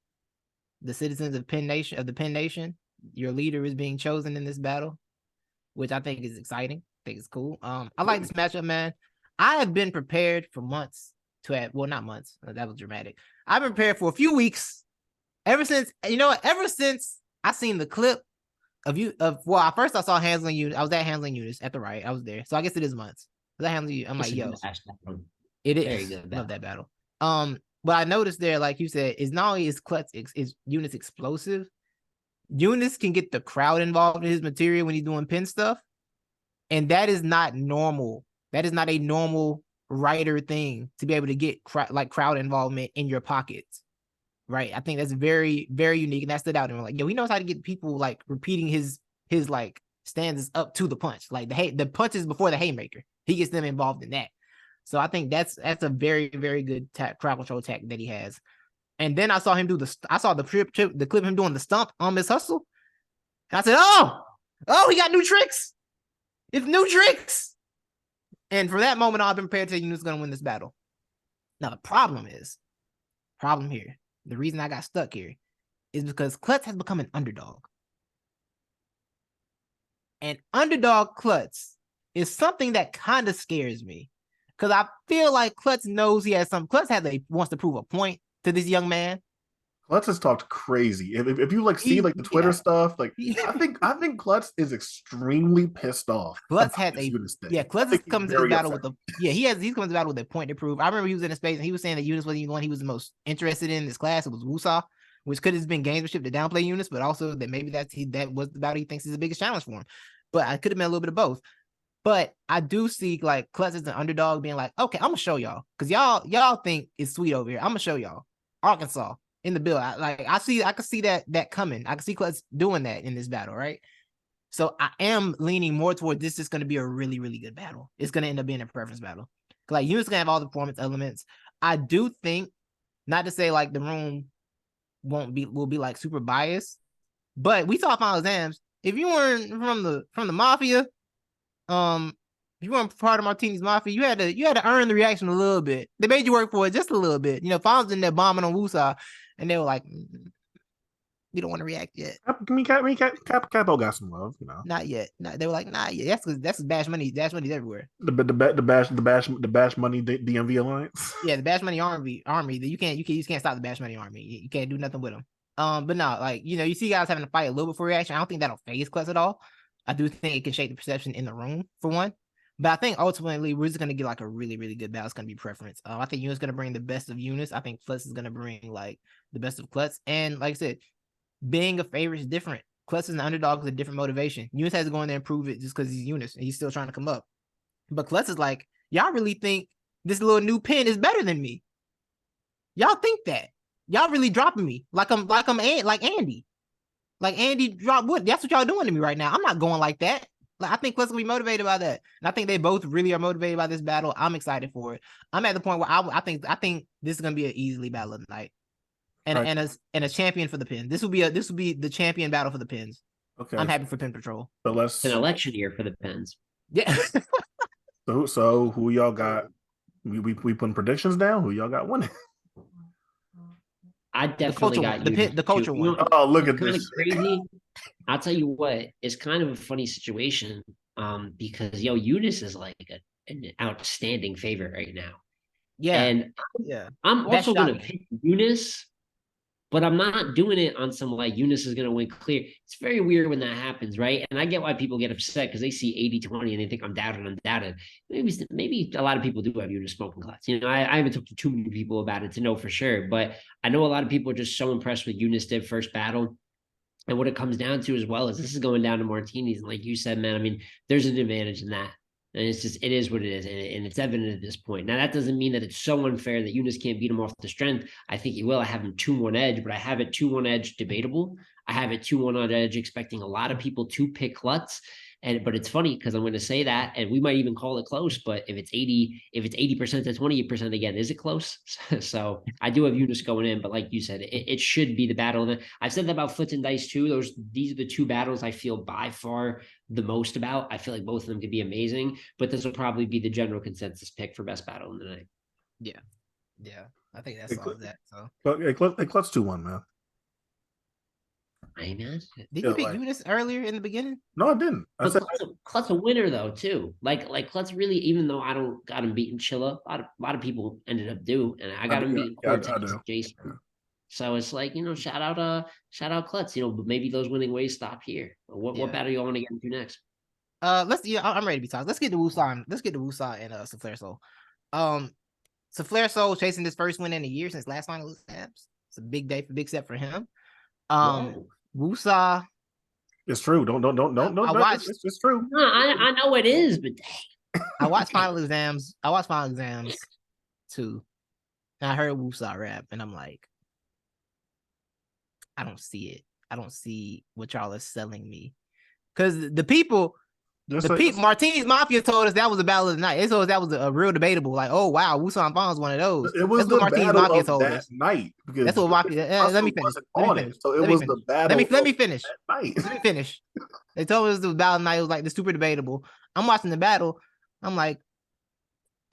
the citizens of the Pen Nation. Your leader is being chosen in this battle, which I think is exciting. I think it's cool. I like this matchup, man. I have been prepared for months to have, well, not months. That was dramatic. I've been prepared for a few weeks. Ever since I seen the clip first I saw Handling Unit. I was at Handling Units at the right. I was there. So I guess it is months. I was at Handling Unit. I'm like, yo. It is. Very good. Love that battle. But I noticed there, like you said, is not only is Klutz is Eunice explosive, Eunice can get the crowd involved in his material when he's doing pen stuff. And that is not normal. That is not a normal writer thing to be able to get crowd involvement in your pockets. Right. I think that's very, very unique. And that stood out. And we're like, yo, he knows how to get people like repeating his like stanzas up to the punch. Like the punches before the haymaker. He gets them involved in that. So I think that's a very, very good crowd control tactic that he has. And then I saw him do the clip of him doing the stump on Miss Hustle. And I said, oh, he got new tricks. It's new tricks. And for that moment, I've been prepared to Eunice going to win this battle. Now, the problem here, the reason I got stuck here is because Klutz has become an underdog. And underdog Klutz is something that kind of scares me. Because I feel like Klutz knows he has wants to prove a point to this young man. Klutz has talked crazy. If you like see like the Twitter stuff, like I think Klutz is extremely pissed off. Klutz has Klutz is coming to this battle with he's coming to battle with a point to prove. I remember he was in a space and he was saying that Eunice wasn't even the one he was the most interested in this class. It was Wusa, which could have been gamesmanship to downplay Eunice, but also that maybe that was the battle he thinks is the biggest challenge for him. But I could have been a little bit of both. But I do see like Klutz as an underdog being like, okay, I'm gonna show y'all because y'all think it's sweet over here. I'm gonna show y'all Arkansas in the bill. I can see that coming. I can see Klutz doing that in this battle, right? So I am leaning more toward this is going to be a really, really good battle. It's going to end up being a preference battle. Like Eunice gonna have all the performance elements. I do think, not to say like the room will be like super biased, but we saw final exams. If you weren't from the mafia, if you weren't part of Martini's mafia, you had to earn the reaction a little bit. They made you work for it just a little bit. Fonz in there bombing on Wusa, and they were like, "We don't want to react yet." Capo got some love, Not yet. They were like, "Not yet." That's Bash Money. Bash Money's everywhere. The Bash Money DMV alliance. Yeah, the Bash Money army. You can't stop the Bash Money army. You can't do nothing with them. But no, like you see guys having to fight a little bit for reaction. I don't think that'll phase Klutz at all. I do think it can shake the perception in the room for one. But I think ultimately we're just gonna get like a really, really good battle. It's gonna be preference. I think Eunice gonna bring the best of Eunice. I think Klutz is gonna bring like the best of Klutz. And like I said, being a favorite is different. Klutz is an underdog with a different motivation. Eunice has to go in there and prove it just because he's Eunice and he's still trying to come up. But Klutz is like, y'all really think this little new pin is better than me? Y'all think that? Y'all really dropping me like Andy. Like Andy dropped Wood. That's what y'all doing to me right now. I'm not going like that. Like I think Klutz will be motivated by that, and I think they both really are motivated by this battle. I'm excited for it. I'm at the point where I think this is gonna be an easily battle of the night, and a champion for the pin. This will be the champion battle for the pins. Okay, I'm happy for Pin Patrol. So It's an election year for the pins. Yeah. so who y'all got? We putting predictions down. Who y'all got winning? I definitely got the culture one. Oh, look at kind this. of crazy. I'll tell you what, it's kind of a funny situation. Because Eunice is like an outstanding favorite right now. Yeah. And yeah. I'm also gonna pick Eunice, but I'm not doing it on some like Eunice is gonna win clear. It's very weird when that happens, right? And I get why people get upset because they see 80-20 and they think I'm doubted. Maybe a lot of people do have Eunice smoking Klutz. I haven't talked to too many people about it to know for sure, but I know a lot of people are just so impressed with Eunice did first battle. And what it comes down to as well is this is going down to martinis. And like you said, man, I mean, there's an advantage in that. And it is what it is. And it's evident at this point. Now, that doesn't mean that it's so unfair that Eunice can't beat him off the strength. I think he will. I have him 2-1 edge, but I have it 2-1 edge debatable. I have it 2-1 edge, expecting a lot of people to pick Klutz. But it's funny because I'm going to say that, and we might even call it close. But if it's 80% to 20% again, is it close? So I do have Eunice going in, but like you said, it should be the battle. I've said that about Foots and Dice too. These are the two battles I feel by far the most about. I feel like both of them could be amazing, but this will probably be the general consensus pick for best battle in the night. Yeah, I think that's all that. So, but Klutz 2-1, man. Did you pick Eunice earlier in the beginning? No, I didn't. I said Klutz a winner though too. Like Klutz really, even though I don't got him beating Chilla, a lot of people ended up and I got him beating J-Smo. So it's like shout out Klutz. But maybe those winning ways stop here. What battle y'all want to get into next? I'm ready to be talked. Let's get to Wusa. Let's get to Wusa and Souffleur Soul. Souffleur Soul chasing this first win in a year since last final abs. It's a big day, big step for him. Wusa. It's true. Don't. It's true. No, I know it is, but I watched final exams. Too, and I heard Wusa rap, and I'm like, I don't see it. I don't see what y'all are selling me, because the people. Martinez Mafia told us that was a battle of the night. They told us that was a real debatable. Like, oh wow, Wusan Fong was one of those. It was the Martinez Mafia told us night. Because that's what Mafia. Let me finish. So it was the battle. Let me finish. Let me finish. They told us the battle of the night was like the super debatable. I'm watching the battle. I'm like,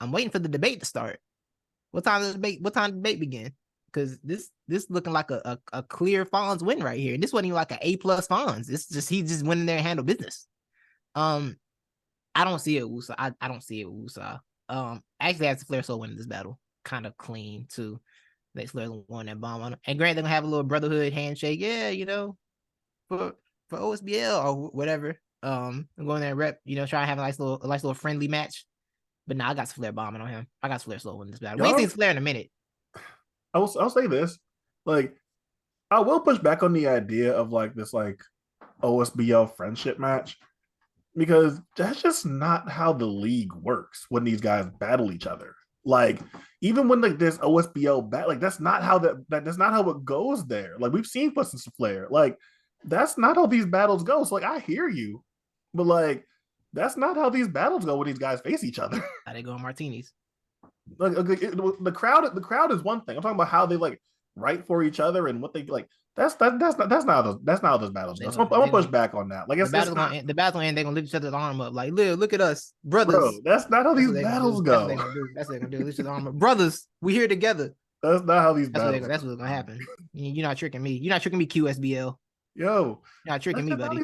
I'm waiting for the debate to start. What time does the debate begin? Because this looking like a clear Fonz win right here. And this wasn't even like an A+ Fonz. It's just he just went in there and handled business. I don't see it, Wusa. I don't see it, Wusa. Actually, I have Souffleur Soul winning this battle, kind of clean too. They won that bomb on him. And granted, they're gonna have a little brotherhood handshake, for OSBL or whatever. I'm going there and rep, try to have a nice little friendly match. But nah, I got Souffleur bombing on him. I got Souffleur Soul winning this battle. We ain't seen Souffleur in a minute. I'll say this, like, I will push back on the idea of like this OSBL friendship match. Because that's just not how the league works when these guys battle each other. Like, even when there's OSBL battle, that's not how that's not how it goes there. Like, we've seen Puss and Souffleur. Like, that's not how these battles go. So, like, I hear you, but like, that's not how these battles go when these guys face each other. How they go on martinis? Like, the crowd is one thing. I'm talking about how they like write for each other and what they like. That's not how those battles go. So I'm gonna push back on that. Like, the battle end, they're gonna lift each other's arm up. Like, look at us, brothers. Bro, that's not how these battles go. That's what they're gonna do. Lift each other's arm up. Brothers, we here together. That's not how these battles go. That's what's gonna happen. You're not tricking me. You're not tricking me, QSBL. Yo, you're not tricking me, buddy.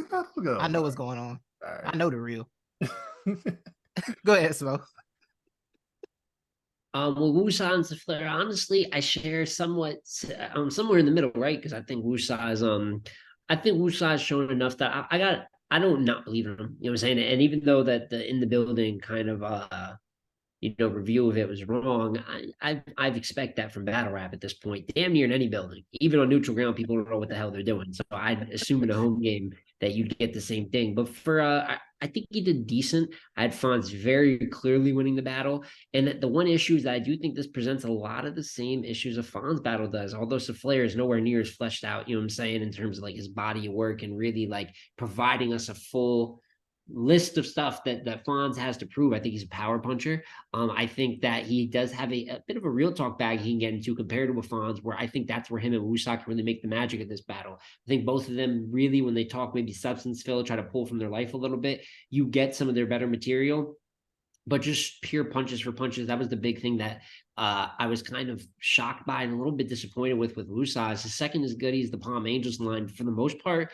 I know what's going on. Right. I know the real. Go ahead, Smo. Well, Wusa and Souffleur, honestly, I share somewhat. I'm somewhere in the middle, right? Because I think Wusa is shown enough that I I don't not believe in him. You know what I'm saying? And even though that the in the building kind of review of it was wrong. I've expect that from battle rap at this point, damn near in any building, even on neutral ground, people don't know what the hell they're doing. So I'd assume in a home game that you'd get the same thing. But for I think he did decent. I had Fonz very clearly winning the battle, and the one issue is that I do think this presents a lot of the same issues a Fonz battle does. Although Souffleur is nowhere near as fleshed out, you know what I'm saying, in terms of like his body of work and really like providing us a full list of stuff that Fonz has to prove. I think he's a power puncher. I think that he does have a bit of a real talk bag he can get into compared to Fonz, where I think that's where him and Wusak really make the magic of this battle. I think both of them really, when they talk maybe substance fill, try to pull from their life a little bit, you get some of their better material. But just pure punches for punches, that was the big thing that I was kind of shocked by and a little bit disappointed with Wusak. His second is good. He's the Palm Angels line. For the most part,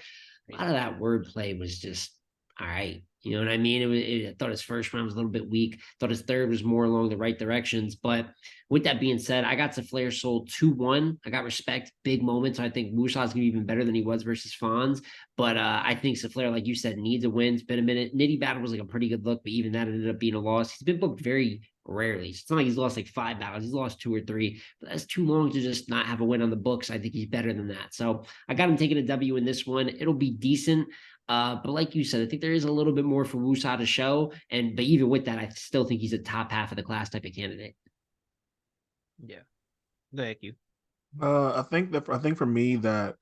a lot of that wordplay was just all right. You know what I mean? I thought his first round was a little bit weak. Thought his third was more along the right directions. But with that being said, I got Souffleur sold 2-1. I got respect, big moments. I think Wusa's going to be even better than he was versus Fonz. But I think Souffleur, like you said, needs a win. It's been a minute. Nitty Battle was like a pretty good look, but even that ended up being a loss. He's been booked very rarely. It's not like he's lost like 5 battles. He's lost 2 or 3. But that's too long to just not have a win on the books. I think he's better than that. So I got him taking a W in this one. It'll be decent. But like you said, I think there is a little bit more for Wusa to show. But even with that, I still think he's a top half of the class type of candidate. Yeah. Thank you. I think for me that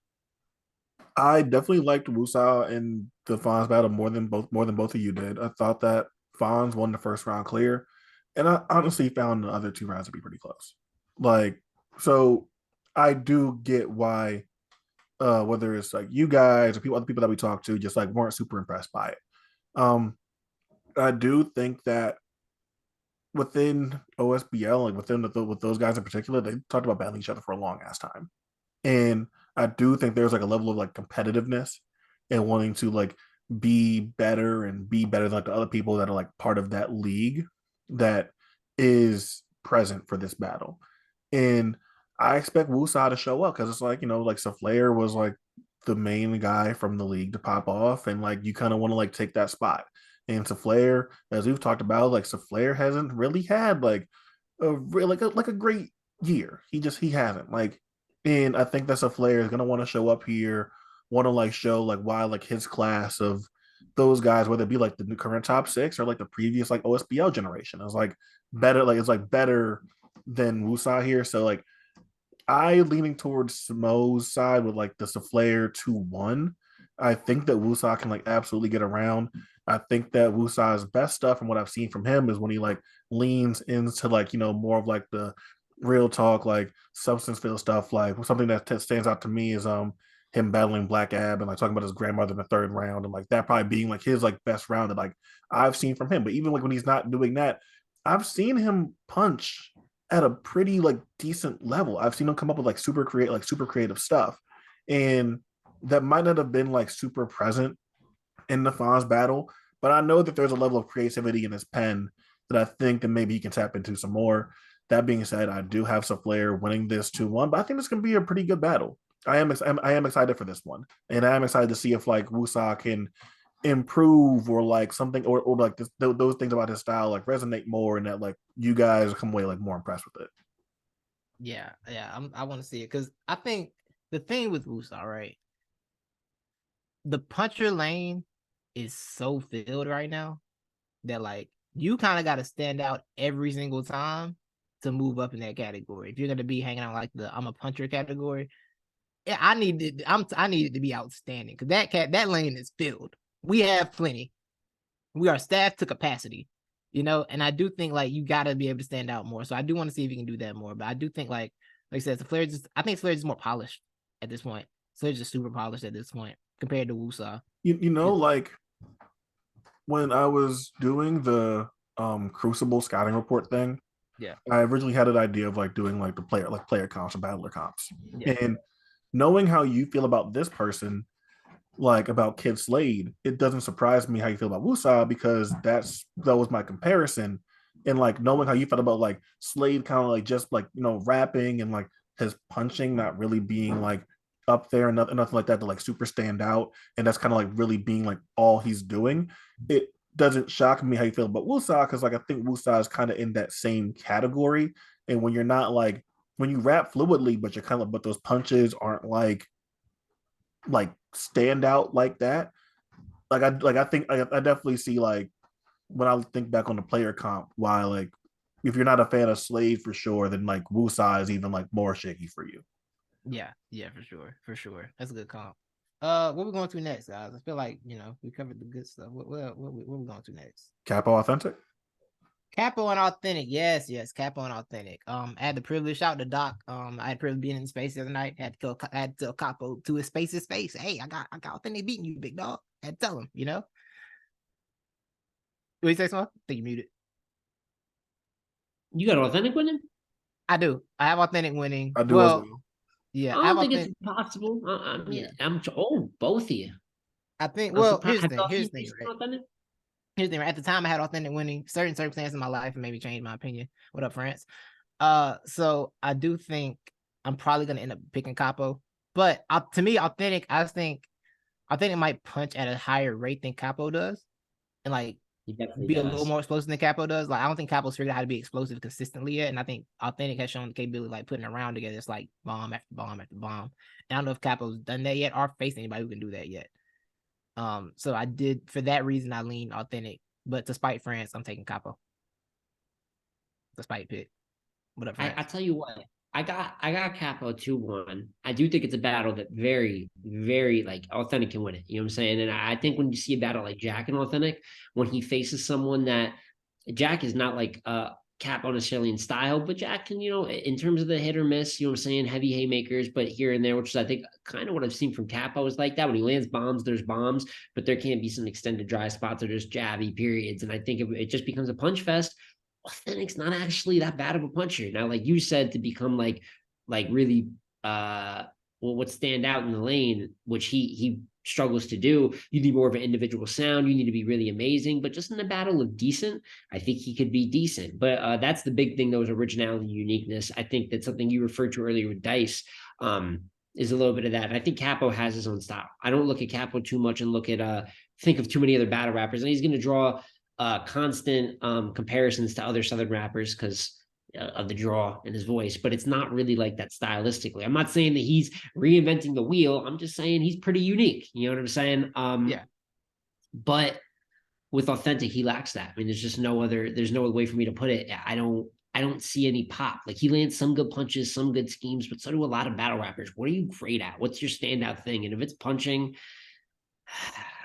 I definitely liked Wusa in the Fonz battle more than both of you did. I thought that Fonz won the first round clear, and I honestly found the other 2 rounds to be pretty close. Like, so I do get why whether it's like you guys or other people that we talk to just like weren't super impressed by it. I do think that within OSBL, like with those guys in particular, they talked about battling each other for a long ass time, and I do think there's like a level of like competitiveness and wanting to like be better than like the other people that are like part of that league that is present for this battle. And I expect Wusa to show up because it's like, like Souffleur was like the main guy from the league to pop off, and like you kind of want to like take that spot. And Souffleur, as we've talked about, like Souffleur hasn't really had like a great year. He hasn't like, and I think that Souffleur is gonna want to show up here, want to like show like why like his class of those guys, whether it be like the current top 6 or like the previous like OSBL generation, is like better, like it's like better than Wusa here. So like I leaning towards Smo's side with like the Souffleur 2-1. I think that Wusa can like absolutely get around. I think that Wusa's best stuff from what I've seen from him is when he like leans into like, more of like the real talk, like substance filled stuff. Like something that stands out to me is him battling Black Ab and like talking about his grandmother in the 3rd round, and like that probably being like his like best round that like I've seen from him. But even like when he's not doing that, I've seen him punch at a pretty like decent level. I've seen him come up with like super creative stuff, and that might not have been like super present in the Fonz battle, but I know that there's a level of creativity in his pen that I think that maybe he can tap into some more. That being said, I do have Souffleur winning this 2-1, but I think this can be a pretty good battle. I am excited for this one, and I am excited to see if like Wusa can improve or like something or like those things about his style like resonate more, and that like you guys come away like more impressed with it. Yeah, I want to see it because I think the thing with Wusa, right? The puncher lane is so filled right now that like you kind of got to stand out every single time to move up in that category. If you're gonna be hanging out like the I'm a puncher category, yeah, I need it to be outstanding because that lane is filled. We have plenty. We are staffed to capacity, and I do think like you got to be able to stand out more. So I do want to see if you can do that more. But I do think like I said, I think Flair is more polished at this point. Flair's just super polished at this point compared to Wusa. Like when I was doing the Crucible scouting report thing, yeah, I originally had an idea of like doing like the player comps and battler comps. Yeah. And knowing how you feel about this person, like about Kid Slade, it doesn't surprise me how you feel about Wusa because that was my comparison. And like knowing how you felt about like Slade kind of like just like rapping and like his punching not really being like up there and nothing like that to like super stand out, and that's kind of like really being like all he's doing. It doesn't shock me how you feel about Wusa, because like I think Wusa is kind of in that same category. And when you're not like when you rap fluidly, but you're kind of but those punches aren't like stand out like that. I think I definitely see like when I think back on the player comp, why like if you're not a fan of Slade for sure, then like Wusa is even like more shaky for you. Yeah, for sure. That's a good comp. What we going to next, guys? I feel like we covered the good stuff. What we going to next? Capo Authentic. Capo and Authentic, yes, Capo and Authentic. I had the privilege, shout out to Doc. I had the privilege being in space the other night. I had to tell Capo to his face. Hey, I got Authentic beating you, big dog. I had to tell him, What you say, Small? I think you muted. You got Authentic winning? I do. I have Authentic winning. I do as well. Yeah, I don't think it's possible. I mean, both of you. I think. I'm Well, surprised. here's the thing, right? Here's the thing. Right? At the time, I had Authentic winning. Certain circumstances in my life maybe changed my opinion. What up, France? So I do think I'm probably gonna end up picking Capo. But to me, Authentic, I think Authentic might punch at a higher rate than Capo does, and like be a little more explosive than Capo does. Like I don't think Capo's figured out how to be explosive consistently yet, and I think Authentic has shown the capability of like putting a round together. It's like bomb after bomb after bomb. And I don't know if Capo's done that yet or faced anybody who can do that yet. So I did for that reason I lean Authentic, but to spite France, I'm taking Capo. The spite pick. What up, France? I tell you what, I got Capo 2-1. I do think it's a battle that very, very like Authentic can win it. You know what I'm saying? And I think when you see a battle like Jack and Authentic, when he faces someone that Jack is not like Capo necessarily in style, but Jack can, in terms of the hit or miss, you know what I'm saying, heavy haymakers, but here and there, which is I think kind of what I've seen from Capo is like that. When he lands bombs, there's bombs, but there can't be some extended dry spots or just jabby periods. And I think it just becomes a punch fest. Authentic's not actually that bad of a puncher. Now, like you said, to become like really what stand out in the lane, which he struggles to do, you need more of an individual sound. You need to be really amazing. But just in the battle of decent, I think he could be decent. But that's the big thing, though, is originality, uniqueness. I think that's something you referred to earlier with Dice. Is a little bit of that. And I think Capo has his own style. I don't look at Capo too much and think of too many other battle rappers. And he's going to draw constant comparisons to other Southern rappers because of the draw and his voice, but it's not really like that stylistically. I'm not saying that he's reinventing the wheel. I'm just saying he's pretty unique. You know what I'm saying? Yeah. But with Authentic, he lacks that. I mean, there's no other way for me to put it. I don't see any pop. Like he lands some good punches, some good schemes, but so do a lot of battle rappers. What are you great at? What's your standout thing? And if it's punching,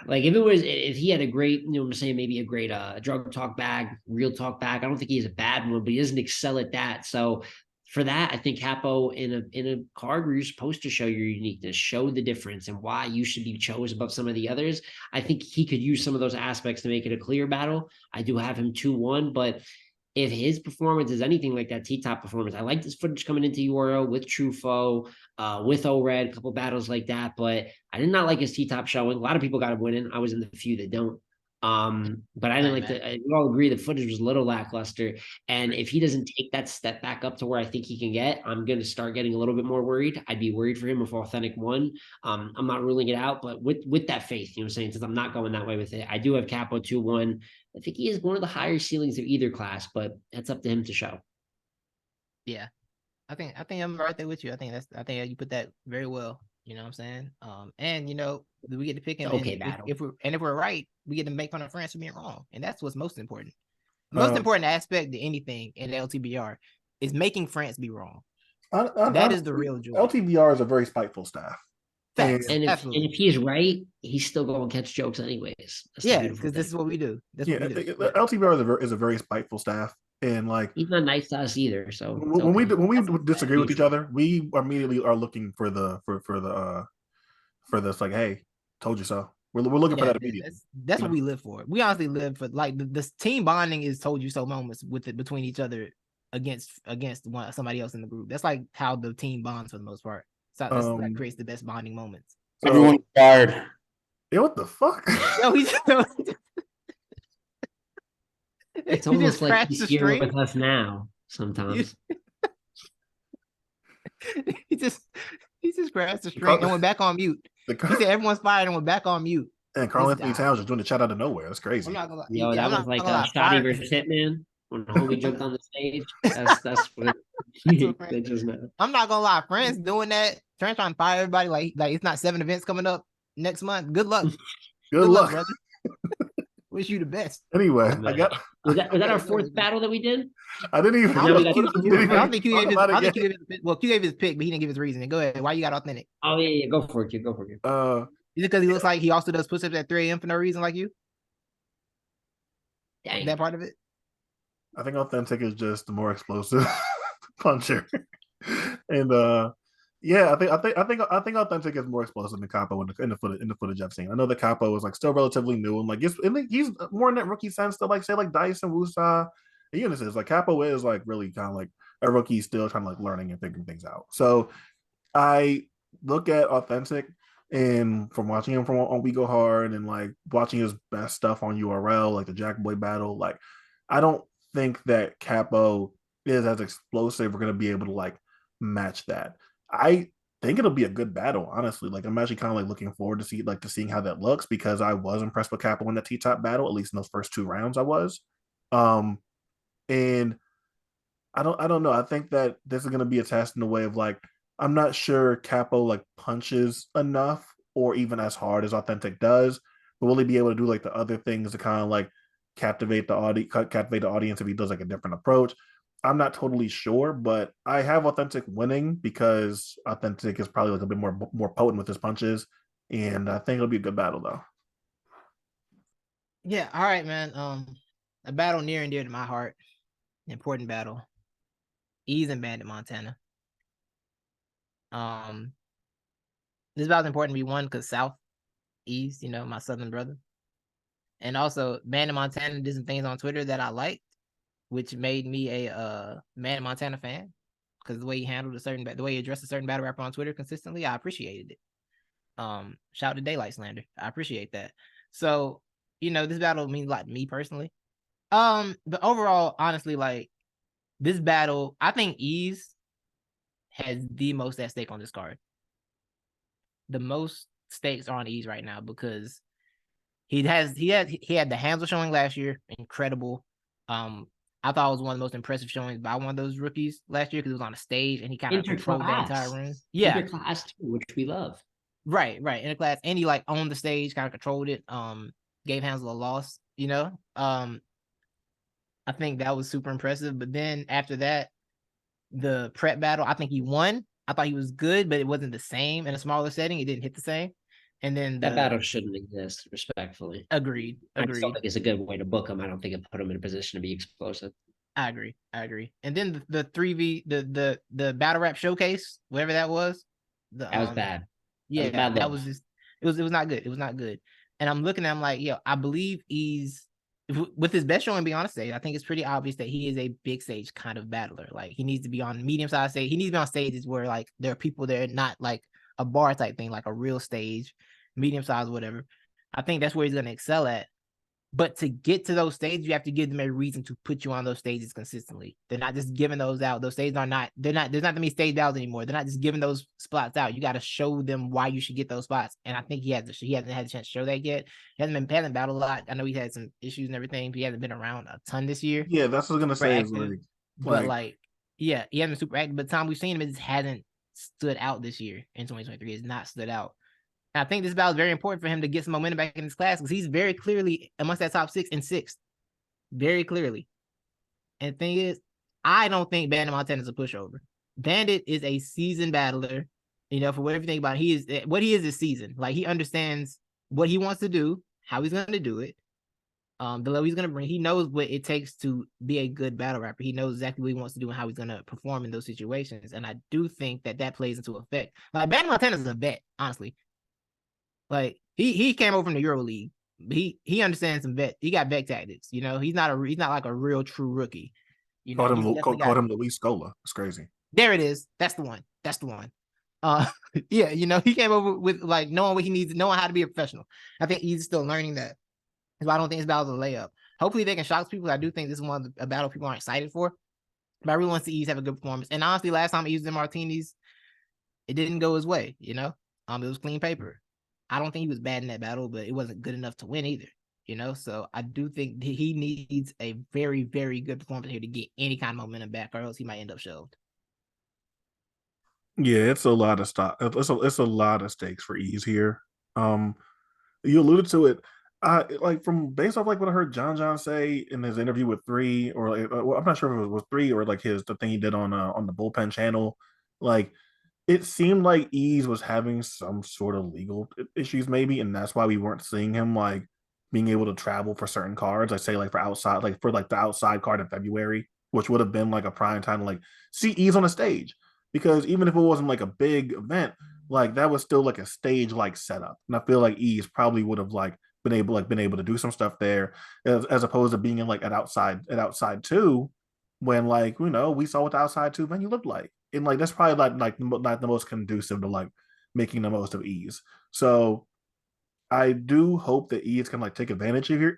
like if he had a great, you know what I'm saying, maybe a great drug talk bag, real talk bag. I don't think he has a bad one, but he doesn't excel at that. So for that, I think Capo in a card where you're supposed to show your uniqueness, show the difference and why you should be chose above some of the others. I think he could use some of those aspects to make it a clear battle. I do have him 2-1, but if his performance is anything like that T-Top performance, I like this footage coming into Euro with Truffaut, with O-Red, a couple battles like that, but I did not like his T-Top showing. A lot of people got him winning. I was in the few that don't. But I didn't like we all agree the footage was a little lackluster. And if he doesn't take that step back up to where I think he can get, I'm going to start getting a little bit more worried. I'd be worried for him if Authentic won. I'm not ruling it out, but with that faith, you know what I'm saying, since I'm not going that way with it, I do have Capo 2-1. I think he has one of the higher ceilings of either class, but that's up to him to show. Yeah. I think I'm right there with you. I think you put that very well. You know what I'm saying? And we get to pick him. Okay, if we're right, we get to make fun of France for being wrong. And that's what's most important. The most important aspect to anything in LTBR is making France be wrong. That is the real joy. LTBR is a very spiteful staff. And if he's right, he's still going to catch jokes anyways. Because this is what we do. LTBR is a very spiteful staff, and like he's not nice to us either. So when we disagree with each other, we immediately are looking for this. Like, hey, told you so. We're looking for that immediately. That's what we live for. We honestly live for like this team bonding is told you so moments between each other against somebody else in the group. That's like how the team bonds for the most part. So that creates the best bonding moments. Everyone's tired. Yeah, what the fuck? It's almost like he's here with us now. Sometimes he He just crashed the stream and went back on mute. He said everyone's fired and went back on mute. And Carl Anthony Towns just doing the chat out of nowhere. That's crazy. I'm not gonna lie. Yo, Yeah, that I'm was not like gonna lie. Shotty versus Hitman when the homie jumped on the stage. That's what that just meant. I'm not gonna lie. Friends doing that, trying to fire everybody like it's not 7 events coming up next month. Good luck. Good luck, brother. Wish you the best. Anyway, Oh, I got. Was that our fourth battle that we did? I didn't even. I don't think Q talk gave about it Q gave his pick, but he didn't give his reasoning. Go ahead. Why you got authentic? Oh yeah, go for it, Q. Go for it. Is it because he looks like he also does push-ups at 3 a.m. for no reason like you? Dang. That part of it? I think authentic is just the more explosive puncher, and yeah, I think authentic is more explosive than Capo in the footage I've seen. I know that Capo is like still relatively new and like he's more in that rookie sense to like say like Dice and Wusa. Unisys like Capo is like really kind of like a rookie still trying to like learning and figuring things out. So I look at authentic. And from watching him on We Go Hard and like watching his best stuff on URL, like the Jack Boy battle, like I don't think that Capo is as explosive. We're gonna be able to like match that. I think it'll be a good battle, honestly. Like I'm actually kind of like looking forward to seeing how that looks because I was impressed with Capo in the T-top battle, at least in those first 2 rounds. I was, and I don't know. I think that this is gonna be a test in the way of like I'm not sure Capo like punches enough or even as hard as authentic does, but will he be able to do like the other things to kind of like captivate the audience if he does like a different approach? I'm not totally sure, but I have authentic winning because authentic is probably like a bit more potent with his punches, and I think it'll be a good battle though. Yeah, all right, man. A battle near and dear to my heart. Important battle. Ease and Bandit Montana. This battle's important to me, one, because South, East, my southern brother. And also Bandit Montana did some things on Twitter that I liked, which made me a Bandit Montana fan. Because the way he handled the way he addressed a certain battle rapper on Twitter consistently, I appreciated it. Shout out to Daylight Slander. I appreciate that. So, this battle means a lot to me personally. But overall, honestly, like this battle, I think Ease has the most at stake on this card. The most stakes are on Ease right now because he had the Hansel showing last year, incredible. I thought it was one of the most impressive showings by one of those rookies last year because it was on a stage and he kind of controlled the entire room. Yeah, Interclass too, which we love. Right, interclass, and he like owned the stage, kind of controlled it. Gave Hansel a loss. I think that was super impressive. But then after that, the prep battle, I think he won. I thought he was good, but it wasn't the same in a smaller setting. It didn't hit the same. And then that battle shouldn't exist, respectfully. Agreed. I still think it's a good way to book him. I don't think it put him in a position to be explosive. I agree. And then the 3v, the battle rap showcase, whatever that was. That was bad. Yeah, that was just it was not good. It was not good. And I'm looking at him like, I believe he's with his best showing being on stage. I think it's pretty obvious that he is a big stage kind of battler. Like he needs to be on medium sized stage. He needs to be on stages where like there are people there, not like a bar type thing, like a real stage, medium size, whatever. I think that's where he's gonna excel at. But to get to those stages, you have to give them a reason to put you on those stages consistently. They're not just giving those out. Those stages there's not that many stage battles anymore. They're not just giving those spots out. You got to show them why you should get those spots. And I think he hasn't had a chance to show that yet. He hasn't battled a lot. I know he's had some issues and everything, but he hasn't been around a ton this year. Yeah, that's what I was gonna say. He hasn't been super active. But the time we've seen him, it just hasn't stood out this year in 2023. It's not stood out. And I think this battle is very important for him to get some momentum back in his class because he's very clearly amongst that top 6 and 6th. Very clearly. And the thing is, I don't think Bandit Montana is a pushover. Bandit is a seasoned battler. For whatever you think about it, what he is this season. Like he understands what he wants to do, how he's going to do it, the level he's going to bring. He knows what it takes to be a good battle rapper. He knows exactly what he wants to do and how he's going to perform in those situations. And I do think that plays into effect. Like Bandit Montana is a vet, honestly. Like he came over from the Euro League. He understands some vet. He got vet tactics. He's not like a real true rookie. Called him Luis Scola. It's crazy. There it is. That's the one. Yeah, he came over with like knowing what he needs, knowing how to be a professional. I think he's still learning that. So I don't think this battle's a layup. Hopefully they can shock people. I do think this is a battle people aren't excited for. But I really want to see Ease have a good performance. And honestly, last time Ease and Martinis, it didn't go his way, you know? It was clean paper. I don't think he was bad in that battle, but it wasn't good enough to win either, you know? So I do think he needs a very, very good performance here to get any kind of momentum back, or else he might end up shelved. Yeah, it's a lot of stock. It's a lot of stakes for Ease here. You alluded to it. I like from based off like what I heard John say in his interview with Three, or like, well, I'm not sure if it was Three or like the thing he did on the bullpen channel. Like it seemed like Ease was having some sort of legal issues, maybe, and that's why we weren't seeing him like being able to travel for certain cards. I say like for outside, like for like the outside card in February, which would have been like a prime time to like see Ease on a stage, because even if it wasn't like a big event, like that was still like a stage like setup, and I feel like Ease probably would have like been able to do some stuff there, as opposed to being in like at outside two, when like we saw what the outside two venue looked like, and like that's probably not the most conducive to like making the most of Ease. So I do hope that Ease can like take advantage here,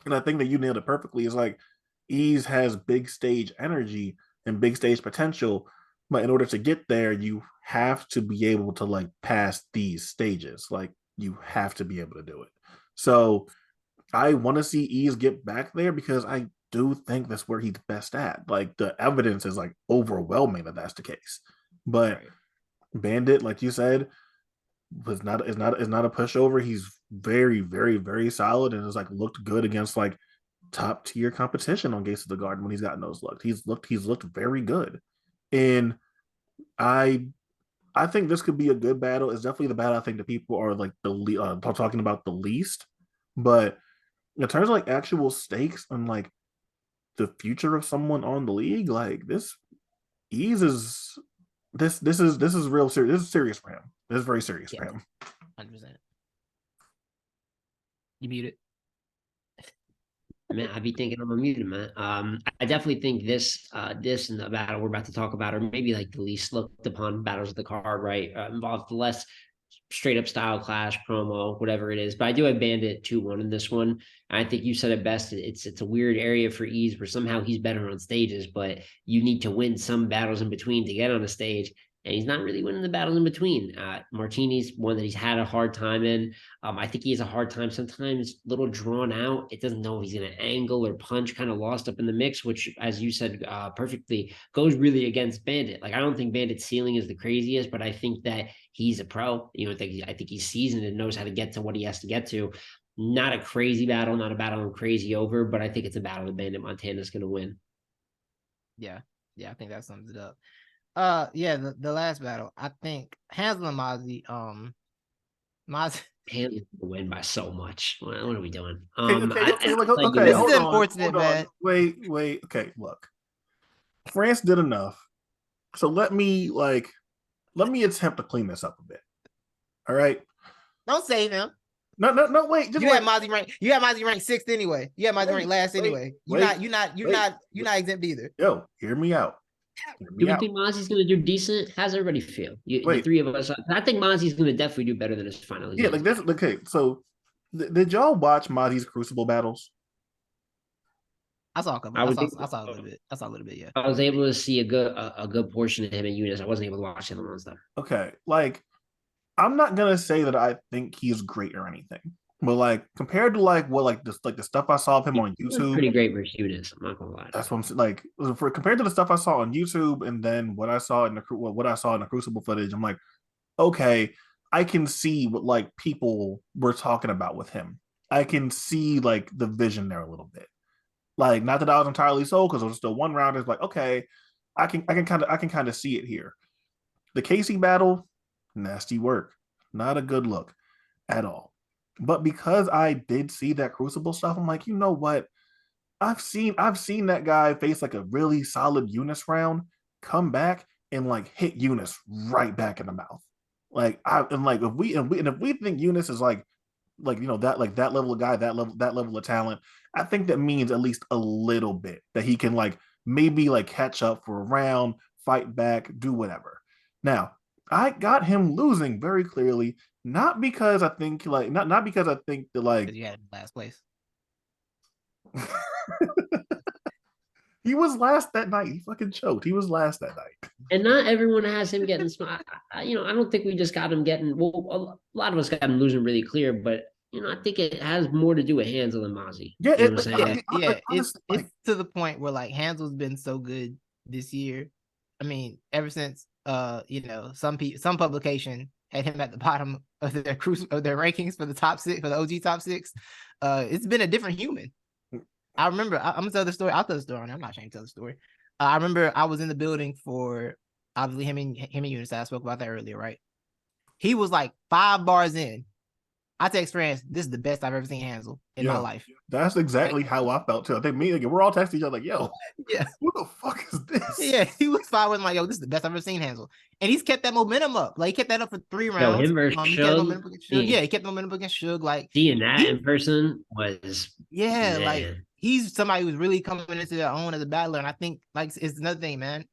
and I think that you nailed it perfectly. Is like Ease has big stage energy and big stage potential, but in order to get there, you have to be able to like pass these stages. Like you have to be able to do it. So I want to see Ease get back there, because I do think that's where he's best at. Like the evidence is like overwhelming that that's the case. But Right. Bandit, like you said, is not a pushover. He's very, very, very solid, and has like looked good against like top tier competition on Gates of the Garden when he's gotten those looks. He's looked very good. And I I think this could be a good battle. It's definitely the battle I think that people are like talking about the least. But in terms of like actual stakes and like the future of someone on the league, like this Ease is this is real serious. This is serious for him. This is very serious Yeah, for him. 100%. You muted. Man, I'd be thinking I'm unmuted, man. I definitely think this and the battle we're about to talk about are maybe like the least looked upon battles of the card, right? Involved less straight up style clash, promo, whatever it is. But I do have Bandit 2-1 in this one. And I think you said it best. It's a weird area for Ease where somehow he's better on stages, but you need to win some battles in between to get on a stage. And he's not really winning the battles in between. Martini's one that he's had a hard time in. I think he has a hard time sometimes, little drawn out. It doesn't know if he's going to angle or punch, kind of lost up in the mix, which, as you said perfectly, goes really against Bandit. Like, I don't think Bandit's ceiling is the craziest, but I think that he's a pro. I think he's seasoned and knows how to get to what he has to get to. Not a crazy battle, not a battle I'm crazy over, but I think it's a battle that Bandit Montana is going to win. Yeah. Yeah, I think that sums it up. Yeah, the last battle, I think Hansel and Mozzie, Mozzie. Handler's going to win by so much. What are we doing? This is unfortunate, man. Wait. Okay, look. France did enough. So let me attempt to clean this up a bit. All right. Don't save him. No, wait. You had Mozzie ranked sixth anyway. You had Mozzie ranked last anyway. You're not exempt either. Yo, hear me out. Do we think Mozzie's going to do decent? How's everybody feel? The three of us. I think Mozzie's going to definitely do better than his final. Yeah, like this. Okay, so did y'all watch Mozzie's Crucible battles? I saw a couple. I saw a little bit. I saw a little bit. Yeah. I was able to see a good portion of him in Eunice. I wasn't able to watch the other ones though. Okay, like I'm not gonna say that I think he's great or anything, but like compared to like what the stuff I saw of him on YouTube, pretty great versus Eunice. I'm not gonna lie. That's what I'm saying. Like compared to the stuff I saw on YouTube, and then what I saw in the Crucible footage, I'm like, okay, I can see what like people were talking about with him. I can see like the vision there a little bit. Like, not that I was entirely sold, because it was still one round. It's like, okay, I can kind of see it here. The Casey battle, nasty work, not a good look at all. But because I did see that Crucible stuff, I'm like, you know what? I've seen that guy face like a really solid Eunice round, come back and like hit Eunice right back in the mouth. Like if we think Eunice is like that level of guy, that level of talent, I think that means at least a little bit that he can like maybe like catch up for a round, fight back, do whatever. Now, I got him losing very clearly, not because I think like not because I think that like you had last place. He was last that night. He fucking choked. He was last that night. And not everyone has him getting smart. I don't think we just got him getting. Well, a lot of us got him losing really clear, but I think it has more to do with Hansel than Mozzie. Yeah, you know what I'm saying? Yeah. Honestly, it's to the point where like Hansel's been so good this year. I mean, ever since some publication had him at the bottom of their rankings for the top six, for the OG top six. It's been a different human. I remember. I'm gonna tell the story. I'll tell the story on it. I'm not trying to tell the story. I remember I was in the building for obviously him and Eunice. I spoke about that earlier, right? He was like 5 bars in. I text friends, this is the best I've ever seen Hansel in my life. That's exactly how I felt too. I think we're all texting each other like, yo, yeah, who the fuck is this? Yeah, he was 5 and like, yo, this is the best I've ever seen Hansel. And he's kept that momentum up. Like he kept that up for 3 rounds. Him versus Suge. Yeah, he kept the momentum against Suge. Like seeing that in person was like he's somebody who's really coming into their own as a battler. And I think like it's another thing, man.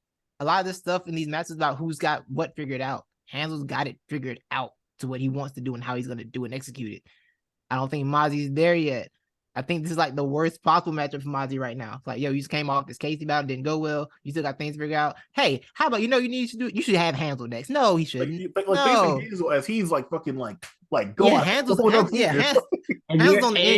A lot of this stuff in these matches about who's got what figured out. Hansel's got it figured out to what he wants to do and how he's gonna do and execute it. I don't think Mozzie's there yet. I think this is like the worst possible matchup for Mozzie right now. It's like, yo, you just came off this Casey battle, didn't go well. You still got things to figure out. Hey, how about you should have Hansel next. No, he shouldn't. No. Hansel as he's like fucking like go yeah, Hansel's and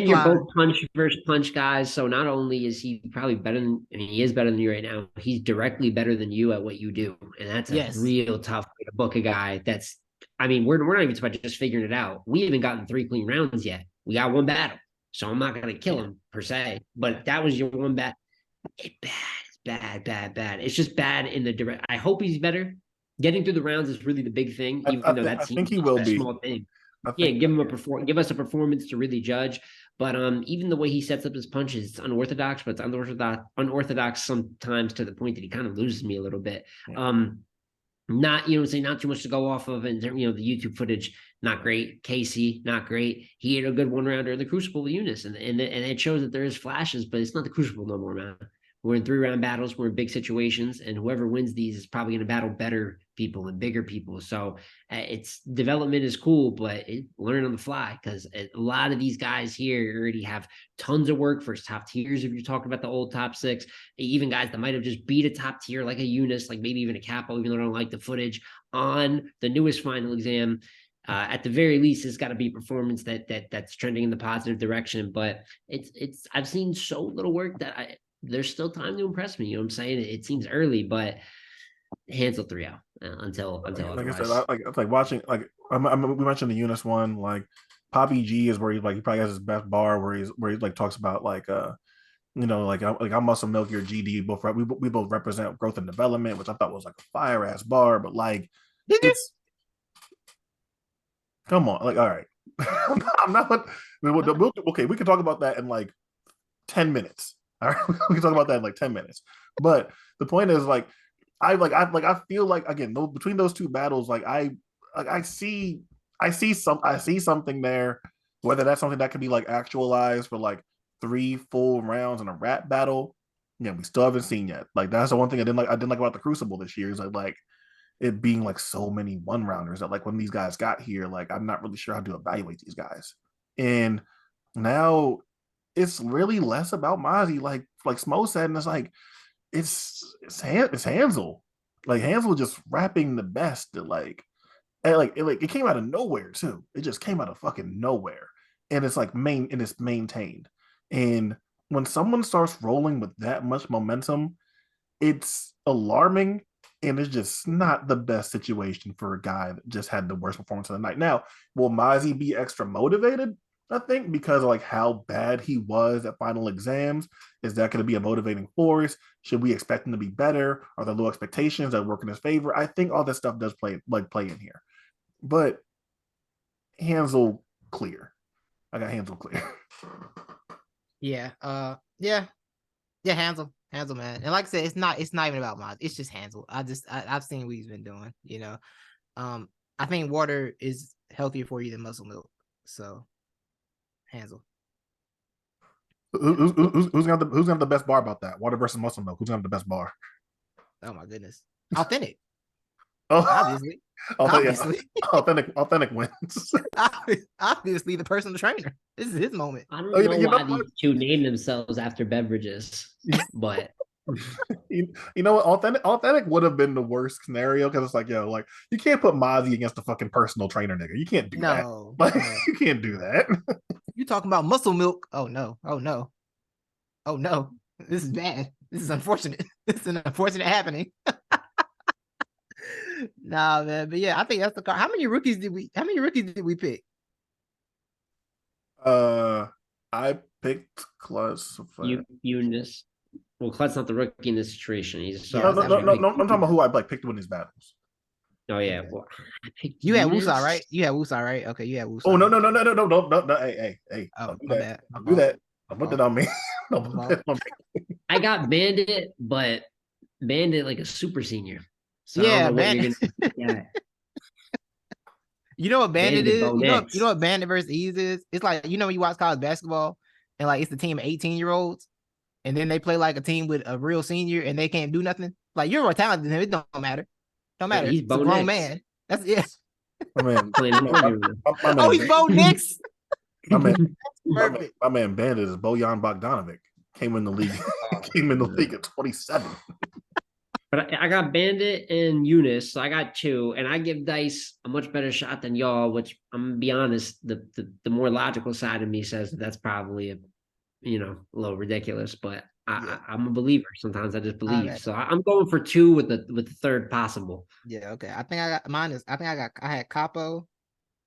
you're both punch versus punch guys. So not only is he probably better than he is better than you right now, he's directly better than you at what you do. And that's a real tough way to book a guy that's we're not even talking about just figuring it out. We haven't gotten 3 clean rounds yet. We got 1 battle. So I'm not going to kill him per se, but that was your 1 bat. It's bad. It's just bad in the direct. I hope he's better. Getting through the rounds is really the big thing, even though that seems like a small thing. Give us a performance to really judge. But even the way he sets up his punches, it's unorthodox, but it's unorthodox sometimes to the point that he kind of loses me a little bit. Yeah. Not too much to go off of, and the YouTube footage, not great. Casey, not great. He had a good 1-rounder in the Crucible with Eunice, and it shows that there is flashes, but it's not the Crucible no more, man. We're in 3-round battles, we're in big situations, and whoever wins these is probably going to battle better people and bigger people. So it's development is cool, but learn on the fly, because a lot of these guys here already have tons of work for top tiers. If you're talking about the old top 6, even guys that might have just beat a top tier like a Eunice, like maybe even a Capo, even though I don't like the footage on the newest final exam. At the very least, it's got to be performance that's trending in the positive direction. But it's I've seen so little work that there's still time to impress me. You know what I'm saying? It seems early, but Hansel 3-0 until like otherwise. I said, like watching, like we mentioned the Eunice one. Like Poppy G is where he probably has his best bar where he like talks about like I'm muscle milk your GD. We both represent growth and development, which I thought was like a fire ass bar. But like come on, like all right, I'm not. Okay, we can talk about that in like 10 minutes. All right, we can talk about that in like 10 minutes. But the point is, like, I feel like again, between those 2 battles, like I see something there. Whether that's something that could be like actualized for like 3 full rounds in a rap battle, we still haven't seen yet. Like that's the one thing I didn't like about the Crucible this year is like it being like so many 1-rounders that like when these guys got here, like I'm not really sure how to evaluate these guys. And now it's really less about Mozzie, like Smo said, and it's like it's Hansel. Like Hansel just rapping the best. It came out of nowhere too. It just came out of fucking nowhere, and it's like it's maintained. And when someone starts rolling with that much momentum, it's alarming, and it's just not the best situation for a guy that just had the worst performance of the night. Now, will Mozzie be extra motivated? I think because of like how bad he was at final exams, is that going to be a motivating force? Should we expect him to be better? Are there low expectations that work in his favor? I think all this stuff does play in here. But Hansel clear. I got Hansel clear. Yeah. Hansel, man. And like I said, it's not even about Mozzie. It's just Hansel. I've seen what he's been doing. I think water is healthier for you than muscle milk. So Hansel. Who's got the best bar about that? Water versus muscle milk. Who's got the best bar? Oh my goodness. Authentic. Oh, obviously. Authentic wins. Obviously, the personal trainer. This is his moment. I don't know why these 2 name themselves after beverages, but You know what? Authentic would have been the worst scenario because it's like, yo, like you can't put Mozzie against a fucking personal trainer nigga. You can't do that. No, Like no. you can't do that. You talking about muscle milk? Oh no! Oh no! Oh no! This is bad. This is unfortunate. This is an unfortunate happening. Nah, man. But yeah, I think that's the car. How many rookies did we pick? I picked Clutch. Eunice. Well, Clutch's not the rookie in this situation. He's Yeah, No, that's no, no, actually no, no. I'm talking about who I like picked to win these battles. Oh yeah. Okay. Well, I picked You had Eunice. Wusa, right? You had Wusa, right? Okay, you had Wusa. Oh no. Hey. Oh, Don't do my that. bad. My Don't do fault. that. Don't put that on me. Don't My put fault. that on me. I got Bandit, but Bandit like a super senior. So I Yeah, don't know what man. you're gonna. Yeah. You know what Bandit is? Bo You know Nix. what Bandit versus Ease is? It's like, when you watch college basketball and like it's the team of 18-year-olds and then they play like a team with a real senior and they can't do nothing. Like you're more talented than him. It don't matter. Don't Yeah, matter. he's It's a Bo grown Nix. man. That's it. My man, Playing in Oregon. my Oh, man, he's Bo Nix. my man, Perfect. my man Bandit is Bojan Bogdanovic. Came in the league. Came in the league at 27. But I got Bandit and Eunice, so I got two, and I give Dice a much better shot than y'all. Which I'm gonna be honest, the more logical side of me says that's probably a little ridiculous, but I'm a believer. Sometimes I just believe. Okay. So I'm going for two with the third possible. Yeah, okay. I think I got mine is I had Capo.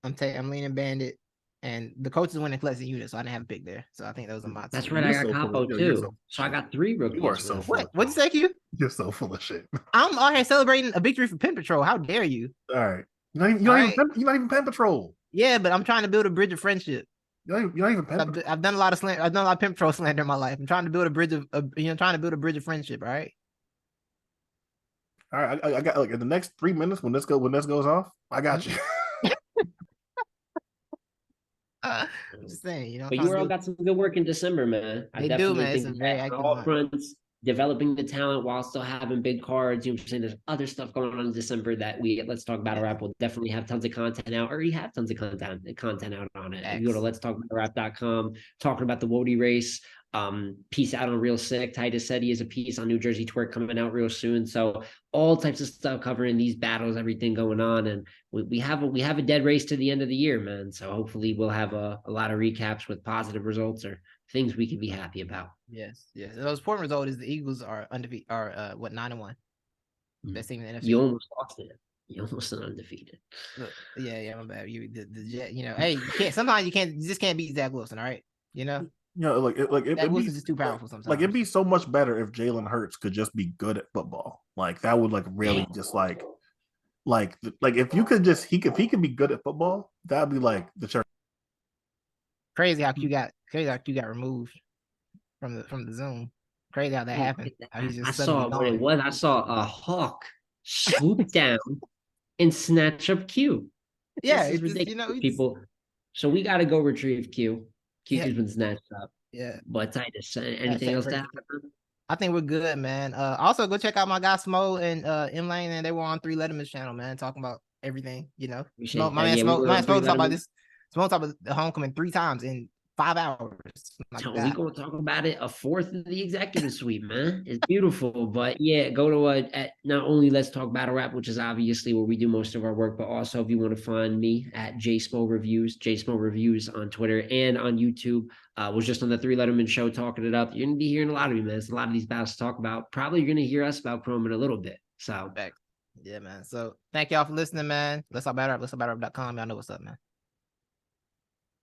I'm leaning Bandit. And the coaches went in Clutch and Unit, so I didn't have a pick there. So I think those are my That's two. right. I You're got so full Capo of- too. you're so So I shit. got three rookies. You are so with full it. of What'd you say, Q? You're so full of shit. I'm out here celebrating a victory for Pen Patrol. How dare you? All right. You're not even Pen Patrol. Yeah, but I'm trying to build a bridge of friendship. You're not even Pen Patrol. I've done a lot of I've done a lot of Pen Patrol slander in my life. I'm trying to build a bridge of friendship. All right. All right. I got like in the next 3 minutes when this goes off, I got you. I'm just saying, But you all got some good work in December, man. I They do, definitely man. It's think a very that active on all month. fronts, developing the talent while still having big cards. You know what I'm saying? There's other stuff going on in December that Let's Talk Battle Rap will definitely have tons of content out. Already have tons of content out on it. If you go to Let's Talk Rap.com, talking about the Wody race, piece out on Real Sick. Titus said he has a piece on New Jersey Twork coming out real soon. So all types of stuff covering these battles, everything going on, and we have a dead race to the end of the year, man. So hopefully we'll have a lot of recaps with positive results or things we can be happy about. Yes. The most important result is the Eagles are undefeated. Are 9-1. Best team in the NFC. You almost lost it. You almost undefeated. Look, yeah, my bad. The Jet. Hey, you can't. Sometimes you just can't beat Zach Wilson. All right, Zach Wilson's just too powerful sometimes. Like it'd be so much better if Jalen Hurts could just be good at football. Like that would really just like if you could just if he could be good at football, that'd be like the church. Crazy how Q got removed from the Zoom. Crazy how that happened. How he's just I saw what it was. I saw a hawk swoop down and snatch up Q. Yeah, it's ridiculous, people. So we got to go retrieve Q. Q's been snatched up. Yeah. But Titus, anything else to happen? I think we're good, man. Also go check out my guy Smo and M Lane, and they were on 3 Letterman's channel, man, talking about everything. My man Smo talked about this. Smo talked about the homecoming 3 times in 5 hours. So we gonna talk about it a fourth of the executive suite, man. It's beautiful. But yeah, go to at not only Let's Talk Battle Rap, which is obviously where we do most of our work, but also if you want to find me at J-Smo Reviews on Twitter and on YouTube. Was just on the 3 Letterman show talking it up. You're gonna be hearing a lot of me, man. There's a lot of these battles to talk about. Probably you're gonna hear us about Chrome in a little bit. So yeah, man. So thank y'all for listening, man. Let's talk battle rap. Let's talk battle rap.com. Y'all know what's up, man.